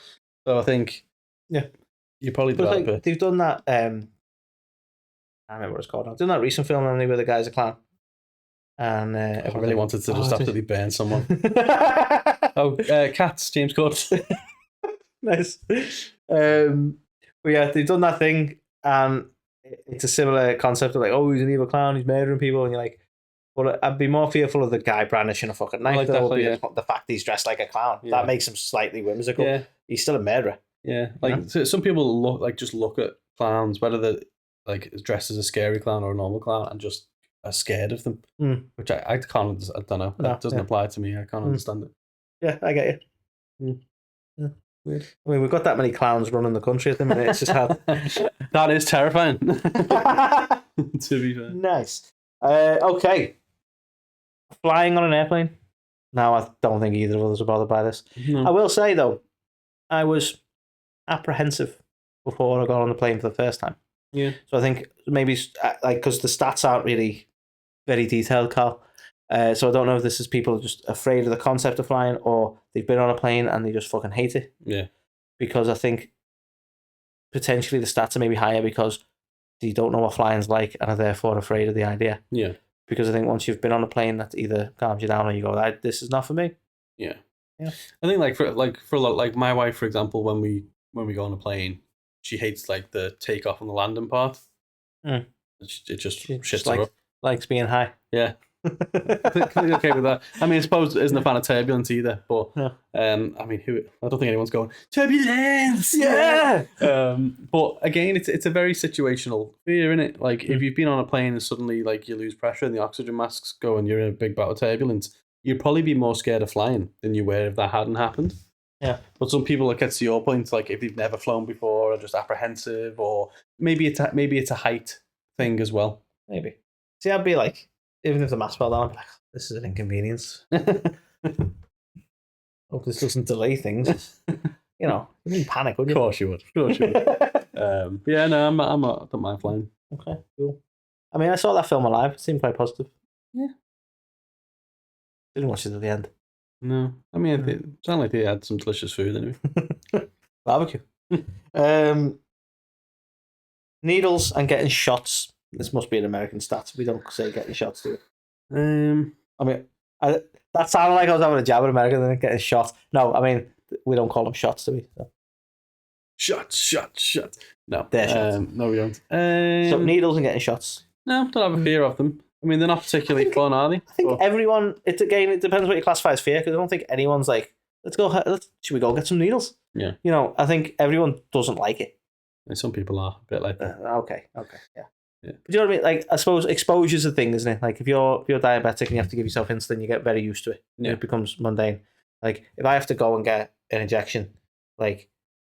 So I think you probably develop it. They've done that. I don't remember what it's called now. They've done that recent film where the guy's a clown, and I really wanted to just absolutely burn someone. Cats, James Corden. Nice. But yeah, they've done that thing, and it's a similar concept of like, oh, he's an evil clown, he's murdering people, and you're like, well, I'd be more fearful of the guy brandishing a fucking knife than the fact he's dressed like a clown. That makes him slightly whimsical. Yeah. He's still a murderer. Yeah, like so some people look at clowns, whether they're like dressed as a scary clown or a normal clown, and just are scared of them, which I can't. I don't know. That doesn't apply to me. I can't understand it. Yeah, I get you. Yeah. Weird. I mean, we've got that many clowns running the country at the minute. It's just how that is terrifying. To be fair. Nice. Okay. Flying on an airplane. No, I don't think either of us are bothered by this. No. I will say though, I was apprehensive before I got on the plane for the first time. Yeah. So I think maybe like because the stats aren't really very detailed, Karl. So I don't know if this is people just afraid of the concept of flying, or they've been on a plane and they just fucking hate it. Yeah. Because I think potentially the stats are maybe higher because they don't know what flying's like and are therefore afraid of the idea. Yeah. Because I think once you've been on a plane, that either calms you down or you go, this is not for me. Yeah. Yeah. I think for my wife, for example, when we go on a plane, she hates like the takeoff and the landing part. It just shits her up. Likes being high. Yeah. Completely okay with that. I mean, I suppose isn't a fan of turbulence either, but I mean, I don't think anyone's going turbulence. Yeah. But again, it's a very situational fear, isn't it? Like if you've been on a plane and suddenly like you lose pressure and the oxygen masks go and you're in a big bout of turbulence, you'd probably be more scared of flying than you were if that hadn't happened. Yeah. But some people, like, to your point, like if they've never flown before, are just apprehensive, or maybe it's a height thing as well. Maybe. See, I'd be like, even if the mask fell down, I'd be like, this is an inconvenience. Hope this doesn't delay things. You know, you'd be in panic, wouldn't you? Of course you would. Yeah, no, I don't mind flying. Okay, cool. I mean, I saw that film Alive. It seemed quite positive. Yeah. Didn't watch it at the end. No. I mean, it sounded like they had some delicious food anyway. Barbecue. Needles and getting shots. This must be an American stat. We don't say getting shots, do we? I mean, that sounded like I was having a jab at America and then getting shot. No, I mean, we don't call them shots, do we? So. Shots. No. They're shots. No, we don't. So needles and getting shots. No, don't have a fear of them. I mean, they're not particularly fun, are they? I think everyone, it depends what you classify as fear, because I don't think anyone's like, should we go get some needles? Yeah. You know, I think everyone doesn't like it. And some people are a bit like that. Okay, yeah. But do you know what I mean? Like, I suppose exposure's a thing, isn't it? Like, if you're diabetic and you have to give yourself insulin, you get very used to it. Yeah. It becomes mundane. Like, if I have to go and get an injection, like,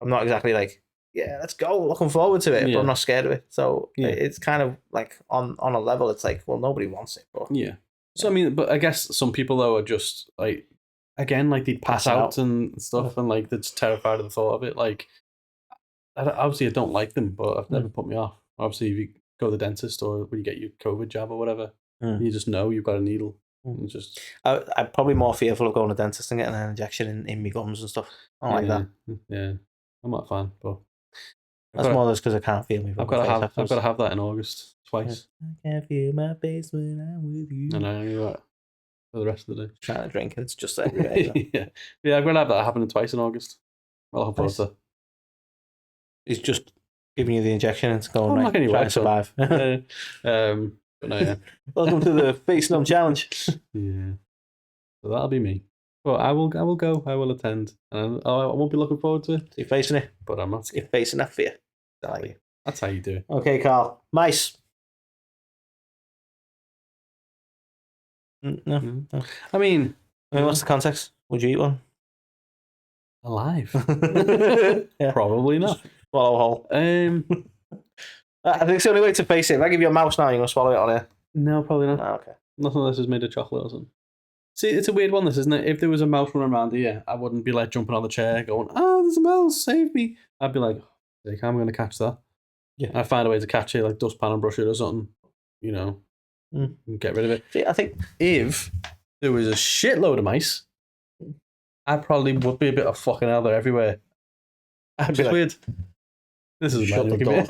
I'm not exactly like, yeah, let's go, looking forward to it, but I'm not scared of it. So it's kind of like on a level, it's like, well, nobody wants it. But yeah. So I mean, but I guess some people though are just like, again, like they'd pass out and stuff, and like they're just terrified of the thought of it. Like, obviously I don't like them, but I've never put me off. Obviously, if you go to the dentist or when you get your COVID jab or whatever, you just know you've got a needle. And just I'm probably more fearful of going to the dentist and getting an injection in my gums and stuff. I don't like that. Yeah, I'm not a fan, but that's more just because I can't feel me. I've got to have that in August twice. I can't feel my face when I'm with you. And I know that for the rest of the day. Trying to drink, it's just everywhere. yeah, I'm going to have that happening twice in August. I'll look forward to. He's just giving you the injection and it's going right. Anyway, trying to survive. But no, yeah. Welcome to the Face Numb Challenge. Yeah. So that'll be me. But I will go. I will attend. And I won't be looking forward to it. So you're facing it? But I'm not scared. You're facing that fear. Exactly. That's how you do it. Okay, Karl. Mice. No. I mean, what's the context? Would you eat one? Alive? Yeah. Probably not. Swallow whole. I think it's the only way to face it. If I give you a mouse now, you're going to swallow it on here. No, probably not. Oh, okay. Nothing unless it's made of chocolate or something. See, it's a weird one, this, isn't it? If there was a mouse running around here, I wouldn't be like jumping on the chair going, "Oh, there's a mouse, save me." I'd be like, I'm going to catch that. Yeah. I'd find a way to catch it, like dustpan and brush it or something, and get rid of it. See, I think if there was a shitload of mice, I probably would be a bit of fucking hell. They're everywhere. I'd be like, weird. This is shut the door.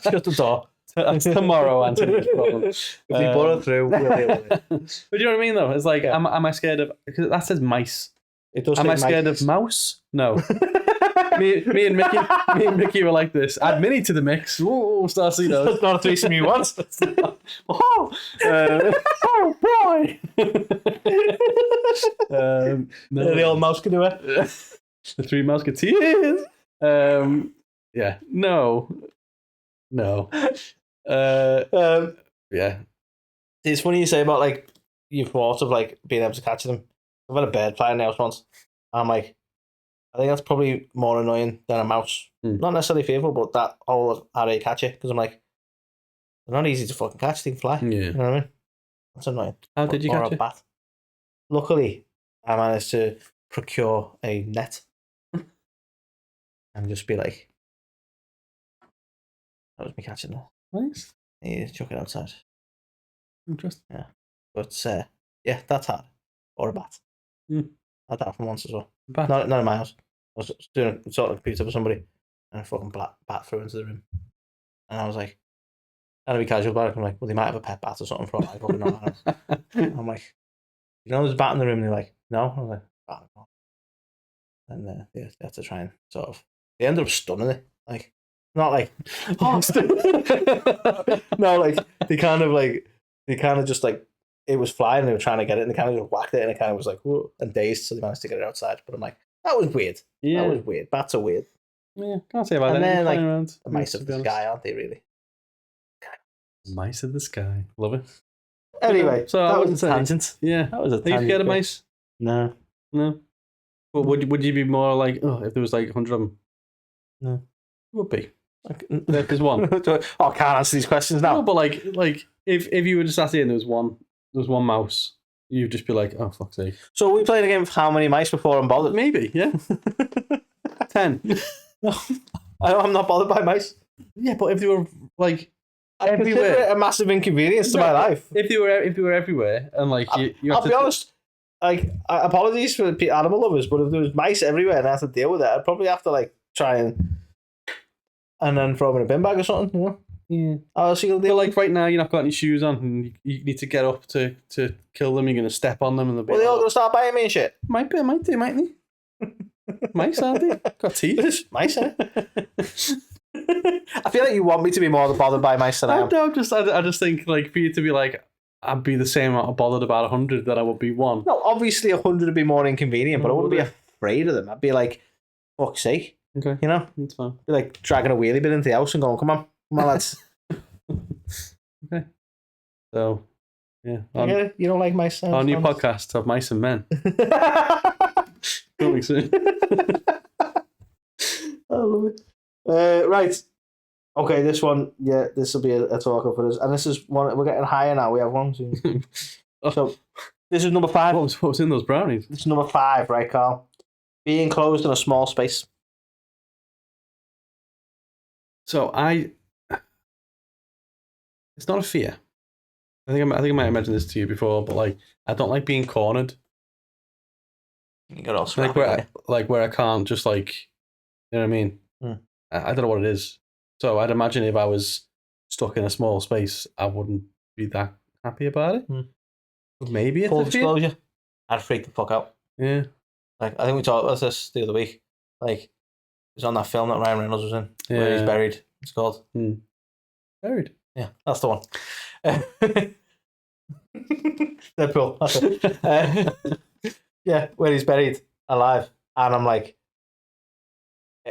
Shut the door. That's tomorrow, Antony's problem. If they burrow through, we'll deal with it. But you know what I mean, though? It's like, am I scared of... Because that says mice. It does. Am I scared of mouse? No. me and Mickey were like this. Add Minnie to the mix. Ooh, Starcy knows. That's not a threesome you want. Oh boy! No. The old mouse can do it. The Three Musketeers. Yeah. No. Yeah. It's funny you say about like you've thought of like being able to catch them. I've had a bird fly in the house once. I'm like, I think that's probably more annoying than a mouse. Not necessarily fearful, but that whole how do you catch it? Because I'm like, they're not easy to fucking catch. They can fly. Yeah. You know what I mean? That's annoying. How did you catch it? Bat. Luckily, I managed to procure a net and just be like, that was me catching it. Nice. Yeah, chuck it outside. Interesting. Yeah. But yeah, that's hard. Or a bat. I had that from once as well. Not in my house. I was doing a sort of pizza for somebody and a fucking bat flew into the room. And I was like, trying to be casual about it. I'm like, well, they might have a pet bat or something for like fucking not. I'm like, there's a bat in the room? And they're like, no. I was like, bat. No. And they had to try and sort of, they ended up stunning it. Like, not like, oh, no, like, they kind of just like, it was flying and they were trying to get it and they kind of just whacked it and it kind of was like, whoa, and dazed, so they managed to get it outside. But I'm like, that was weird. Yeah. That was weird. Bats are weird. Yeah, can't say about that. And then, like, around, the mice of the sky, aren't they, really? Mice of the sky. Love it. Anyway, so that was a tangent. Yeah. That was a tangent. Are you scared of mice? No. But would you be more like, oh, if there was like 100 of them? No. Would be. There's one. Oh, I can't answer these questions now. No, but like if you were just sat here and there was one mouse, you'd just be like, oh, fuck's sake. So we played a game of how many mice before I'm bothered? Maybe, yeah. 10. No, I'm not bothered by mice. Yeah, but if they were like I consider it a massive inconvenience to my life. If they were everywhere and like I'll be honest. Like, apologies for animal lovers, but if there was mice everywhere and I had to deal with it, I'd probably have to like try and then throw them in a bin bag or something, you know? Yeah. How else are you gonna deal? But like right now, you've not got any shoes on, and you need to get up to kill them. You're gonna step on them, and they're all gonna start biting me and shit. Might do, mightn't they? Mice, aren't they? Got teeth. Mice, eh? I feel like you want me to be more bothered by mice than I am. No, I just think like for you to be like, I'd be the same amount of bothered about 100 that I would be one. No, obviously 100 would be more inconvenient, but I wouldn't be afraid of them. I'd be like, fuck's sake. Okay. You know? That's fine. Be like dragging a wheelie bin into the house and going, come on, lads. Okay. So, yeah. You don't like mice? Our new podcast of Mice and Men. Coming soon. I love it. Right. Okay, this one, this will be a talker for us. And this is one, we're getting higher now. We have one, two. So, this is number 5. What was in those brownies? This is number 5, right, Karl? Be enclosed in a small space. So it's not a fear. I think I might have mentioned this to you before, but like I don't like being cornered. You got all scrappy, where I can't just like, you know what I mean? I don't know what it is. So I'd imagine if I was stuck in a small space, I wouldn't be that happy about it. Maybe it's full a fear. disclosure. I'd freak the fuck out. Yeah. Like I think we talked about this the other week. Like it was on that film that Ryan Reynolds was in, where he's buried. It's called Buried. Yeah, that's the one. Deadpool. That's it. Yeah, where he's buried alive, and I'm like,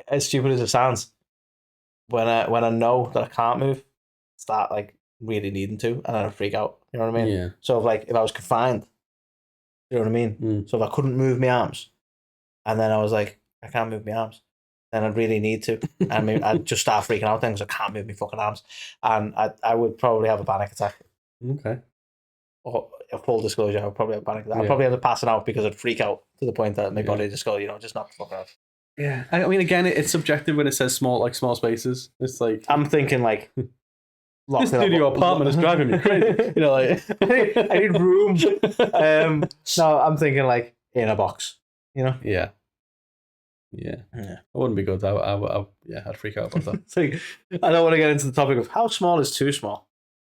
as stupid as it sounds, when I know that I can't move, start like really needing to, and then I freak out. You know what I mean? Yeah. So if I was confined, you know what I mean? So if I couldn't move my arms, and then I was like, I can't move my arms, then I'd really need to. I mean, I'd just start freaking out things. I can't move my fucking arms, and I would probably have a panic attack. Okay. Or a full disclosure, I would probably have a panic attack. I'd probably end up passing out because I'd freak out to the point that my body just go, just knock the fuck out. Yeah. I mean, again, it's subjective when it says small spaces. It's like I'm thinking like. This studio apartment is driving me crazy. Like I need room. No, I'm thinking like in a box. Yeah. I wouldn't be good. I'd freak out about that. So, I don't want to get into the topic of how small is too small,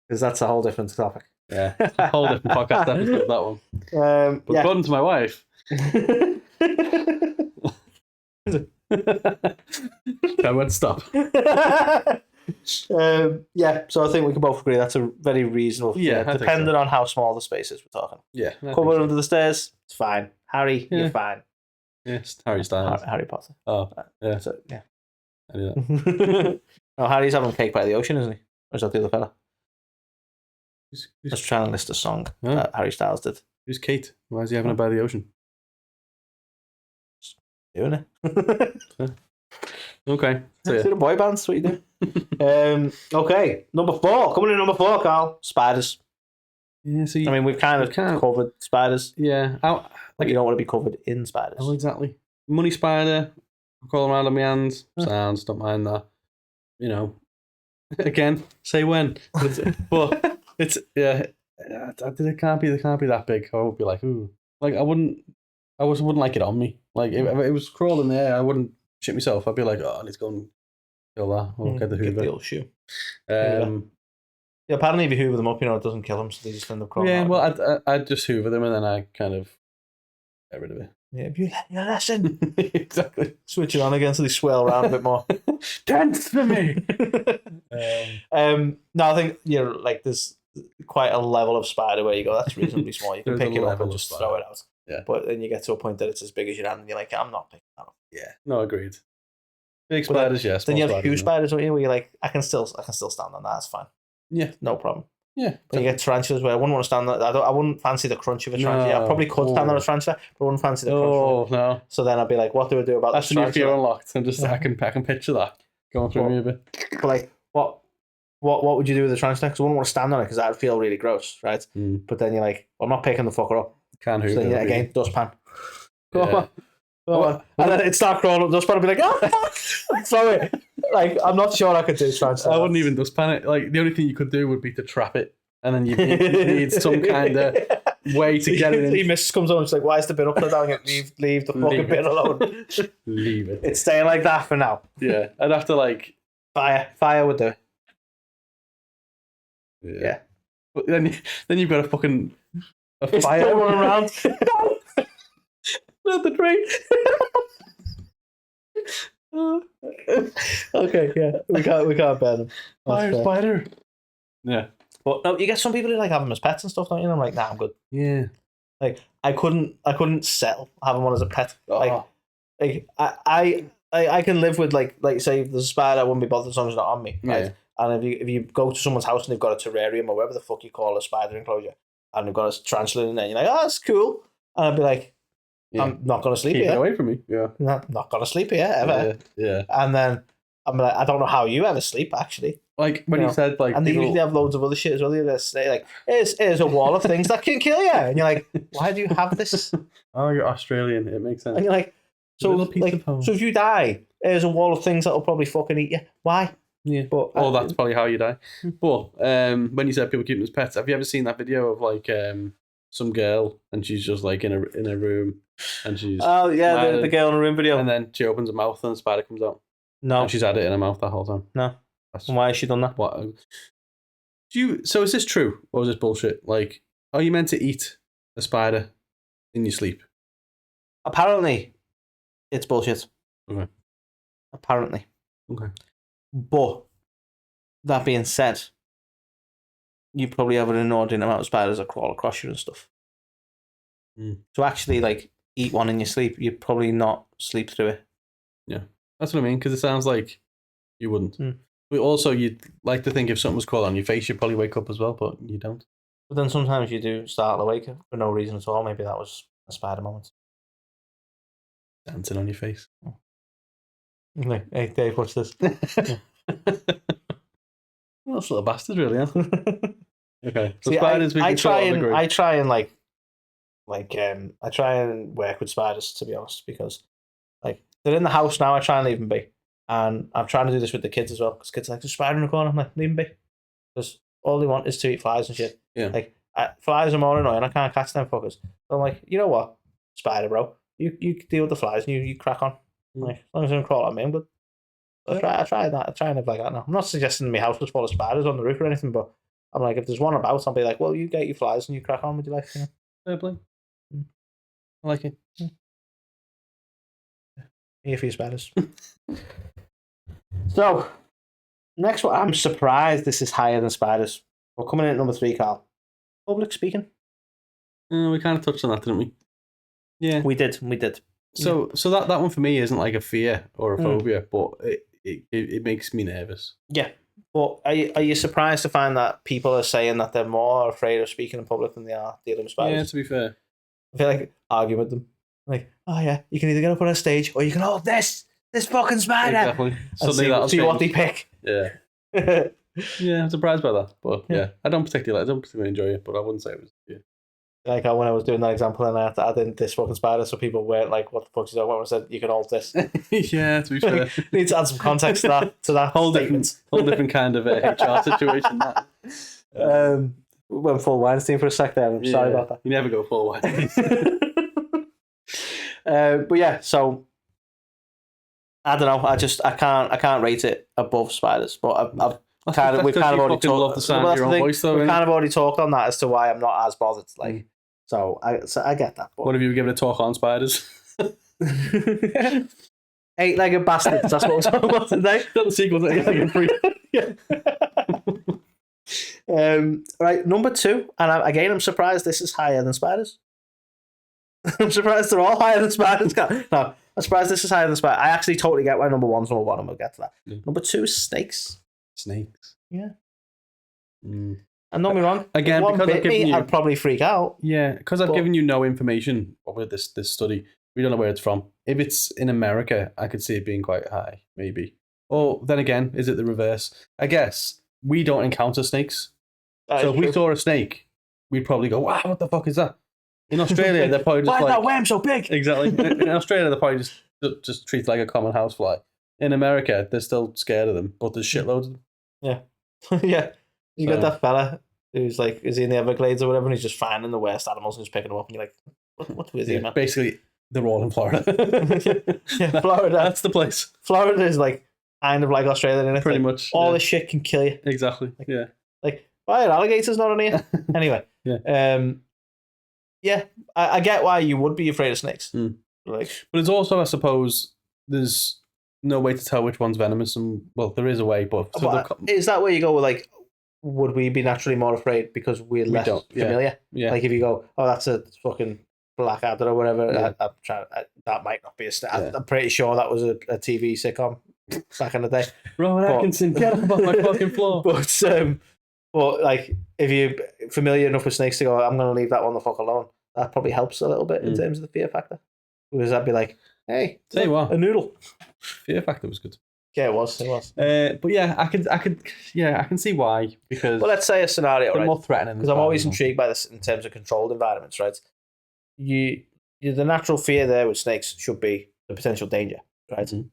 because that's a whole different topic. Yeah, a whole different podcast episode, that one. But according to my wife, I won't stop. So I think we can both agree that's a very reasonable fear, depending on how small the space is we're talking. Yeah. Covered under the stairs, it's fine. Harry, you're fine. Yes, Harry Styles. Harry Potter. Oh, yeah. So, yeah. I knew that. No, Harry's having cake by the ocean, isn't he? Or is that the other fella? Who's Let's try and list a song that Harry Styles did. Who's Kate? Why is he having it by the ocean? Doing it. Okay. So, the boy bands, what you do? Okay, number 4. Coming in number 4, Karl. Spiders. Yeah, so I mean, we've kind of covered spiders. Yeah. Like you don't want to be covered in spiders. Oh, exactly. Money spider. Crawl around on my hands. Sounds, don't mind that. Again, say when. But it's it can't be that big. I would be like, ooh. Like I wouldn't like it on me. Like if it was crawling there, I wouldn't shit myself. I'd be like, oh, I need to go and kill that. Or get the Hoover. Get the old shoe. Apparently if you Hoover them up, it doesn't kill them, so they just end up crawling. Yeah, well, I'd just Hoover them and then I kind of get rid of it. Yeah, if you learn your lesson. Exactly. Switch it on again so they swell around a bit more. Dance for me! No, I think, like there's quite a level of spider where you go, that's reasonably small. You can pick it up and just throw it out. Yeah. But then you get to a point that it's as big as your hand and you're like, I'm not picking that up. Yeah. No, agreed. Big spiders, yes. Then you have huge spiders, don't you? Where you're like, I can still stand on that. That's fine. Yeah. No problem. Yeah. But you get tarantulas where I wouldn't want to stand on that. I wouldn't fancy the crunch of a tarantula. I probably could stand on a tarantula, but I wouldn't fancy the crunch. Oh, no. So then I'd be like, what do I do about this? That's a new fear unlocked. I can picture that going through me a bit. But like, what would you do with the tarantula? Because I wouldn't want to stand on it because that'd feel really gross, right? But then you're like, well, I'm not picking the fucker up. Can't Hoover. So then again, dustpan. Go on. And then it'd start crawling up dustpan and be like, oh, sorry. Like, I'm not sure I could do tarantula. I wouldn't even dustpan it. Like, the only thing you could do would be to trap it. And then you need some kind of way to get it in. The mist comes on and it's like, why is the bin upside down? Leave the fucking bin alone. Leave it. It's staying like that for now. Yeah. I'd have to like... Fire would do it. Yeah. But then you've got a fucking... A fire running around. Not the train. Okay, yeah. We can't bear them. Fire spider. Yeah. But no, you get some people who like have them as pets and stuff, don't you? And I'm like, nah, I'm good. Yeah. Like I couldn't settle having one as a pet. Like I can live with like say if there's a spider, I wouldn't be bothered as long as it's not on me. Right? Yeah. And if you go to someone's house and they've got a terrarium or whatever the fuck you call a spider enclosure, and they've got a tarantula in there, and you're like, oh, that's cool. And I'd be like, I'm not gonna sleep here. Keep it away from me. Yeah. Not gonna sleep here ever. Yeah. And then I'm like, I don't know how you ever sleep actually. Like when you said like, and they usually have loads of other shit as well. They say like, here's a wall of things that can kill you, and you're like, why do you have this? Oh, you're Australian. It makes sense. And you're like, so if you die, here's a wall of things that will probably fucking eat you. Why? Yeah. But that's probably how you die. But when you said people keep them as pets, have you ever seen that video of like some girl and she's just like in a room and she's the girl in the room video, and then she opens her mouth and the spider comes out. No, and she's had it in her mouth that whole time. No. And why has she done that? What? So is this true or is this bullshit? Like, are you meant to eat a spider in your sleep? Apparently, it's bullshit. Okay. Apparently. Okay. But that being said, you probably have an inordinate amount of spiders that crawl across you and stuff. So actually, like, eat one in your sleep, you'd probably not sleep through it. Yeah, that's what I mean. Because it sounds like you wouldn't. But also, you'd like to think if something was crawling on your face, you'd probably wake up as well, but you don't. But then sometimes you do start awake for no reason at all. Maybe that was a spider moment. Dancing on your face. Like, hey, Dave, what's this? Well, that's a little bastard, really, huh? Okay. So See, spiders, I try and work with spiders, to be honest, because like they're in the house now. I try and leave them be, and I'm trying to do this with the kids as well. Because kids are like, there's a spider in the corner. I'm like, leave them be, because all they want is to eat flies and shit. Yeah. Like flies are more annoying. I can't catch them fuckers. So I'm like, you know what, spider bro, you deal with the flies and you crack on. Like, as long as they don't crawl at me, I'm good. I try that. I try and live like that now. I'm not suggesting my house was full of spiders on the roof or anything, but I'm like, if there's one about, I'll be like, well, you get your flies and you crack on with your life. You know? Fair play. I like it. Here for your spiders. So, next one, I'm surprised this is higher than spiders. We're coming in at number 3, Karl. Public speaking. We kind of touched on that, didn't we? Yeah, we did. So that one for me isn't like a fear or a phobia, but it makes me nervous. Yeah. But are you surprised to find that people are saying that they're more afraid of speaking in public than they are dealing with spiders? Yeah, to be fair. I feel like arguing with them. Like, oh yeah, you can either get up on a stage or you can hold this fucking spider. Exactly. And see what they pick. Yeah. Yeah, I'm surprised by that. But yeah, I don't particularly enjoy it, but I wouldn't say it was. Yeah. Like when I was doing that example and I had to add in this fucking spider, so people weren't like, what the fuck is that? When I said you can hold this. Yeah, to be fair. Need to add some context to that whole different kind of HR situation. That. Went full Weinstein for a sec there. I'm sorry about that. You never go full Weinstein. But yeah, so I don't know. I can't rate it above spiders. But we've kind of already talked. Love the sound of your own voice, though. We've kind of already talked on that as to why I'm not as bothered. Like, so I get that. But... What have you given a talk on spiders? 8-legged bastards. That's what we're talking about today. Not the sequel to 8-legged free. Right, number 2, and I'm surprised this is higher than spiders. I'm surprised they're all higher than spiders. No, I'm surprised this is higher than spiders. I actually totally get why number 1's number 1, and we'll get to that. Number 2 is snakes. Snakes. Yeah. And don't be wrong. Again, if one because bit me, I'd probably freak out. Yeah, because I've given you no information with this study. We don't know where it's from. If it's in America, I could see it being quite high, maybe. Or then again, is it the reverse? I guess we don't encounter snakes. So if we saw a snake, we'd probably go, wow, what the fuck is that? In Australia, they're probably just why is like... that worm so big? Exactly. In Australia, they're probably just treat it like a common housefly. In America, they're still scared of them, but there's shitloads of them. Yeah. Yeah. You got that fella who's like, is he in the Everglades or whatever, and he's just finding the worst animals and just picking them up, and you're like, what is he, man? Basically, they're all in Florida. Yeah, Florida. That's the place. Florida is like kind of like Australia, isn't it? Pretty like, much. All this shit can kill you. Exactly. Like, yeah. Like, why are alligators not on here? Anyway. Yeah. Yeah, I get why you would be afraid of snakes. Like, but it's also, I suppose, there's no way to tell which one's venomous, and well, there is a way, but is that where you go with, like, would we be naturally more afraid because we're less familiar? Yeah. Like if you go, oh, that's a fucking blackadder or whatever. Yeah. That might not be a snake. I'm pretty sure that was a TV sitcom back in the day. Rowan Atkinson, get up off my fucking floor. But like, if you're familiar enough with snakes to go, I'm going to leave that one the fuck alone. That probably helps a little bit in terms of the fear factor. Because I'd be like, hey, tell you what, a noodle. Fear factor was good. Yeah, it was. But yeah, I can see why, because. Well, let's say a scenario, right? More threatening. Because I'm always intrigued by this in terms of controlled environments, right? The natural fear there with snakes should be the potential danger, right? Mm-hmm.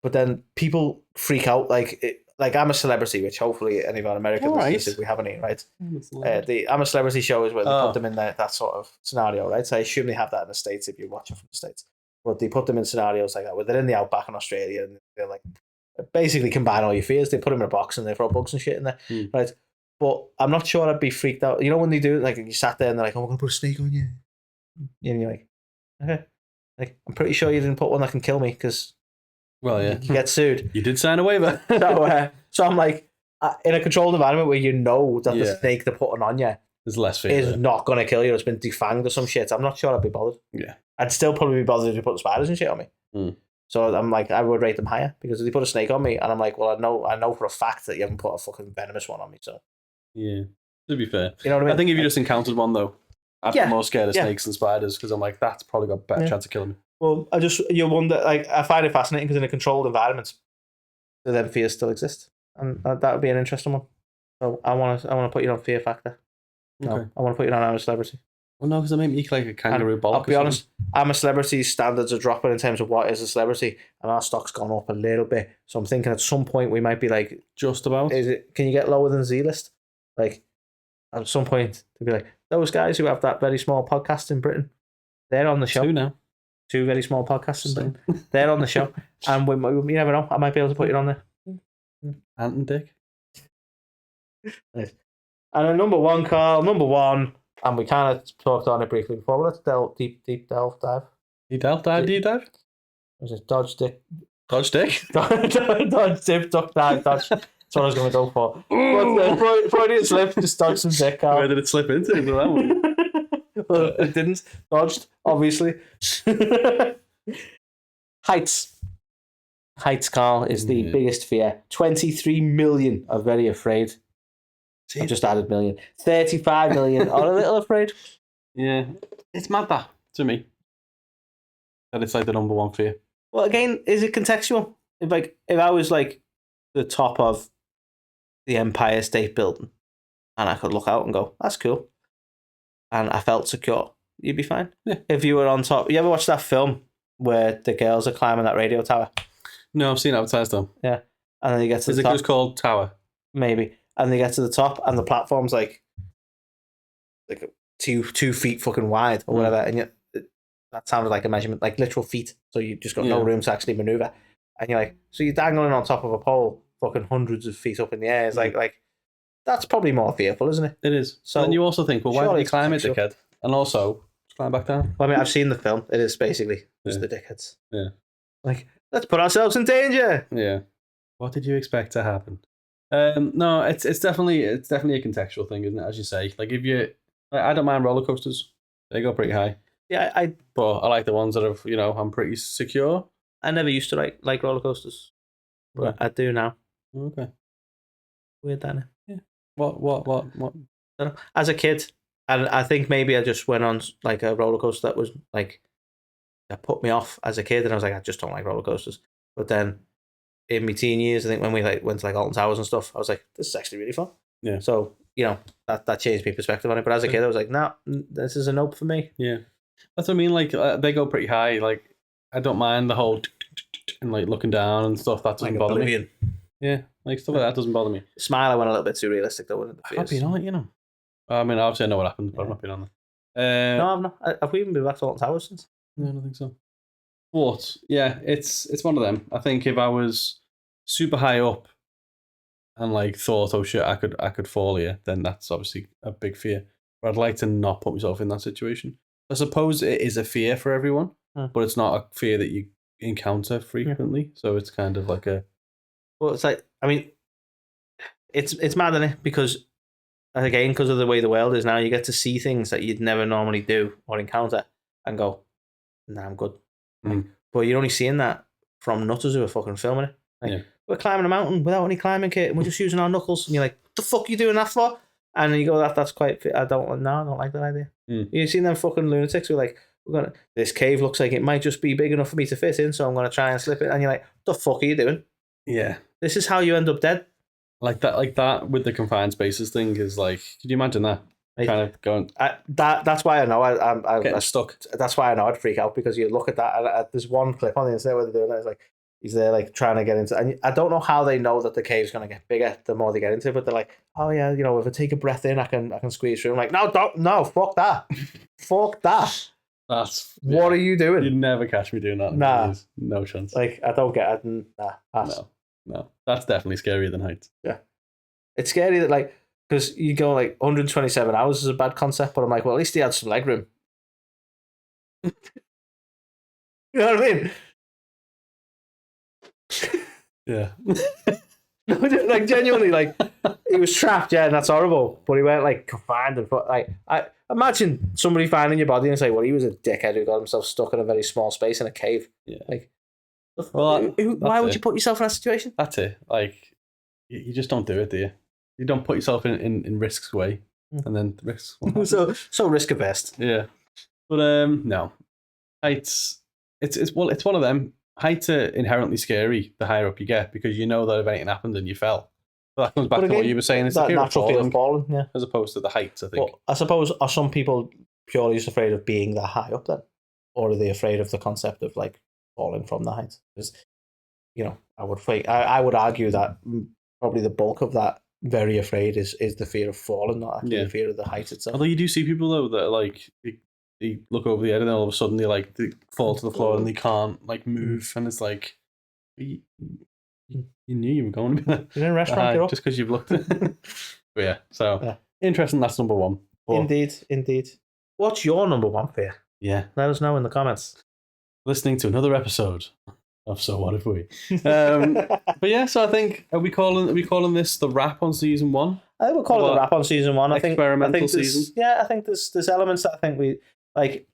But then people freak out, like like I'm a Celebrity, which hopefully any of our American listeners, if we have any, right? The I'm a Celebrity show is where they put them in that sort of scenario, right? So I assume they have that in the States if you're watching from the States. But they put them in scenarios like that where they're in the outback in Australia and they're like basically combine all your fears. They put them in a box and they throw bugs and shit in there, right? But I'm not sure I'd be freaked out. You know when they do it, like you sat there and they're like, "Oh, we're gonna put a snake on you," and you're like, "Okay." Like I'm pretty sure you didn't put one that can kill me because you get sued. You did sign a waiver. So I'm like, in a controlled environment where you know that the snake they're putting on you there's less fear is not going to kill you. It's been defanged or some shit. I'm not sure I'd be bothered. Yeah. I'd still probably be bothered if you put spiders and shit on me. So I'm like, I would rate them higher because if they put a snake on me and I'm like, well, I know for a fact that you haven't put a fucking venomous one on me. So yeah, to be fair, you know what I mean? I think if you just encountered one though, I'd be more scared of snakes than spiders because I'm like, that's probably got a better chance of killing me. Well, you wonder, like, I find it fascinating because in a controlled environment, then fears still exist, and that would be an interesting one. So I want to put you on fear factor. No, okay. I want to put you on I'm a Celebrity. Well, no, because I make me like a kangaroo bollock. I'll be honest, I'm a Celebrity standards are dropping in terms of what is a celebrity, and our stock's gone up a little bit. So I'm thinking at some point we might be like, just about. Can you get lower than Z-list? Like at some point to be like those guys who have that very small podcast in Britain, they're on the show. Two very small podcasts in Britain. They're on the show, and you never know. I might be able to put it on there. Ant and Dick. Nice. And then number one. And we kind of talked on it briefly before, but let's deep dive. Deep dive? Was it Dodge Dick? Dodge Dick? Dodge Dip, Duck Dive, Dodge. That's what I was going to go for. But Freudian slip, just dodge some dick, Karl. Where did it slip into? Well, it didn't. Dodged, obviously. Heights, Karl, is the biggest fear. 23 million are very afraid. I just added million. 35 million are a little afraid. Yeah. It's mad that, to me. That it's like the number one fear. Well, again, is it contextual? If I was like the top of the Empire State Building and I could look out and go, that's cool, and I felt secure, you'd be fine. Yeah. If you were on top. You ever watch that film where the girls are climbing that radio tower? No, I've seen it advertised though. Yeah. And then you get to the top. Is it just called Tower? Maybe. And they get to the top, and the platform's like 2 feet fucking wide or whatever, and that sounded like a measurement, like literal feet. So you just got no room to actually maneuver, and you're like, so you're dangling on top of a pole, fucking hundreds of feet up in the air. It's like that's probably more fearful, isn't it? It is. So then you also think, well, why did you climb it, dickhead? And also climb back down. Well, I mean, I've seen the film. It is basically just the dickheads. Yeah. Like, let's put ourselves in danger. Yeah. What did you expect to happen? No, it's definitely a contextual thing, isn't it? As you say, like I don't mind roller coasters; they go pretty high. Yeah, but I like the ones that have, I'm pretty secure. I never used to like roller coasters, but I do now. Okay, weird, Danny. Yeah. What? I don't know. As a kid, and I think maybe I just went on like a roller coaster that was like that put me off as a kid, and I was like, I just don't like roller coasters. But then in my teen years, I think when we went to like Alton Towers and stuff, I was like, this is actually really fun. Yeah. So, that changed my perspective on it. But as a kid, I was like, nah, this is a nope for me. Yeah. That's what I mean. Like, they go pretty high. Like, I don't mind the whole and like looking down and stuff. That doesn't bother me. Yeah. Like, stuff like that doesn't bother me. Smile, I went a little bit too realistic though, wasn't it? I've been on it, I mean, obviously I know what happened, but I've not been on it. No, I've not. Have we even been back to Alton Towers since? No, I don't think so. But yeah, it's one of them. I think if I was super high up and like thought, oh shit, I could fall here, then that's obviously a big fear. But I'd like to not put myself in that situation. I suppose it is a fear for everyone, but it's not a fear that you encounter frequently. Yeah. So it's kind of like well, it's like, I mean, it's mad, isn't it? Because again, because of the way the world is now, you get to see things that you'd never normally do or encounter and go, nah, I'm good. But you're only seeing that from nutters who are fucking filming it. Like, we're climbing a mountain without any climbing kit and we're just using our knuckles, and you're like, what the fuck are you doing that for? And you go, that's quite fit. I don't like that idea. You've seen them fucking lunatics who are like, this cave looks like it might just be big enough for me to fit in, so I'm gonna try and slip it. And you're like, what the fuck are you doing? Yeah. This is how you end up dead. Like that with the confined spaces thing is like, could you imagine that? Kind of going. That's why I know I'm getting stuck. That's why I know I'd freak out, because you look at that and there's one clip on the internet where they're doing it. It's like He's there like trying to get into, and I don't know how they know that the cave's going to get bigger the more they get into it, but they're like, oh yeah, you know, if I take a breath in, I can squeeze through. I'm like, no, fuck that. Fuck that. What are you doing? You'd never catch me doing that. Nah. No chance. Like, I don't get it. Pass. No. That's definitely scarier than heights. Yeah. It's scary that, like, because you go like 127 hours is a bad concept, but I'm like, well, at least he had some leg room. You know what I mean? Yeah. No, like genuinely, like he was trapped, yeah, and that's horrible. But he went like confined and I imagine somebody finding your body and say, well, he was a dickhead who got himself stuck in a very small space in a cave. Yeah. Like, well, why would you put yourself in that situation? That's it. Like, you just don't do it, do you? You don't put yourself in risks way, and then the risks. so risk averse. Yeah, but no, heights. It's one of them. Heights are inherently scary the higher up you get because you know that if anything happened and you fell. But that comes back to what you were saying. It's that the natural fear of falling, yeah. As opposed to the heights, I think. But I suppose, are some people purely just afraid of being that high up then? Or are they afraid of the concept of like falling from the heights? Because, you know, I would argue that probably the bulk of that very afraid is the fear of falling, not actually the fear of the height itself. Although you do see people though that are like they look over the edge and then all of a sudden they fall to the floor and they can't like move, and it's like you knew you were going to be there. You're in a restaurant, just because you've looked. But yeah, so interesting. That's number one. But, indeed. What's your number one fear? Yeah, let us know in the comments. Listening to another episode of So What If We? But yeah, so I think are we calling this the wrap on season one? I think we'll call it the wrap on season one. Experimental season. Yeah, I think there's elements that I think we like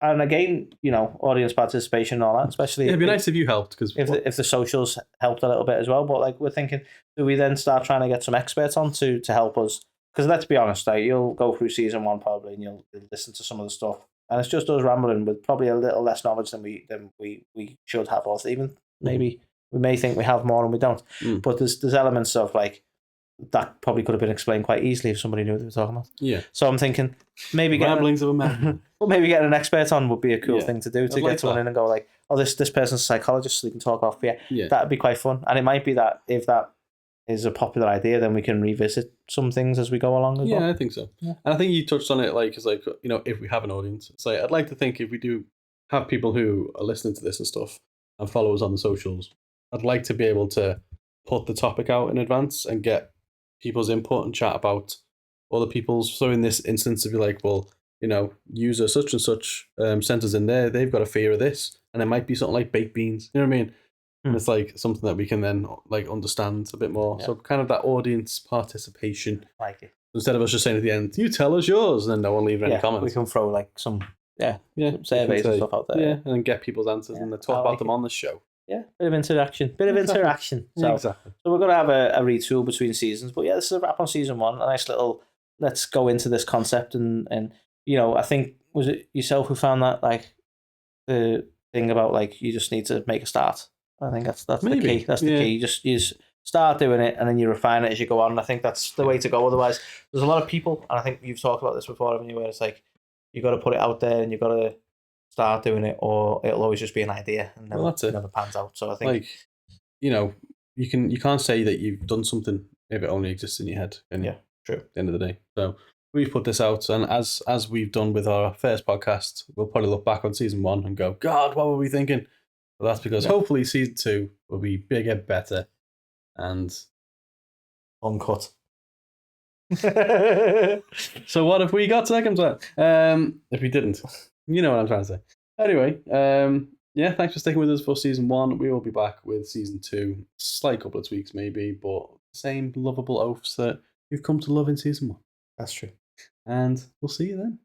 and again, you know, audience participation and all that, especially. It'd be nice if you helped because if the socials helped a little bit as well. But like we're thinking, do we then start trying to get some experts on to help us? Because let's be honest, like, you'll go through season one probably and you'll listen to some of the stuff, and it's just us rambling with probably a little less knowledge than we should have, or even maybe we may think we have more and we don't. But there's elements of like that probably could have been explained quite easily if somebody knew what they were talking about. Yeah. So I'm thinking maybe ramblings of a man. Well, maybe getting an expert on would be a cool thing to do, to get someone in and go like, oh, this person's a psychologist, so they can talk about fear. Yeah. That'd be quite fun. And it might be that if that is a popular idea, then we can revisit some things as we go along as well. Yeah, I think so. Yeah. And I think you touched on it, like, it's like, you know, if we have an audience, it's like, I'd like to think if we do have people who are listening to this and stuff and follow us on the socials, I'd like to be able to put the topic out in advance and get people's input and chat about other people's. So in this instance, to be like, well, you know, user such and such sent us in there, they've got a fear of this, and it might be something like baked beans. You know what I mean? And it's like something that we can then like understand a bit more. Yeah. So kind of that audience participation. Like it. Instead of us just saying at the end, you tell us yours, and then no one leaving any comments. We can throw like some surveys and stuff out there. Yeah, and then get people's answers and then talk about them on the show. Yeah, bit of interaction. So, so we're going to have a retool between seasons. But yeah, this is a wrap on season one. A nice little, let's go into this concept. And you know, I think, was it yourself who found that, like, the thing about, like, you just need to make a start? I think that's the key. That's the key. You just start doing it and then you refine it as you go on. And I think that's the way to go. Otherwise, there's a lot of people, and I think you've talked about this before, haven't you, where it's like, you got to put it out there and you got to start doing it, or it'll always just be an idea and never pans out. So I think, like, you know, you can't say that you've done something if it only exists in your head. Yeah, true. At the end of the day. So we've put this out, and as we've done with our first podcast, we'll probably look back on season one and go, God, what were we thinking? Well, that's because hopefully season two will be bigger, better, and uncut. So what if we got second time? If we didn't, you know what I'm trying to say. Anyway, yeah, thanks for sticking with us for season one. We will be back with season two, slight couple of tweaks maybe, but same lovable oafs that you've come to love in season one. That's true. And we'll see you then.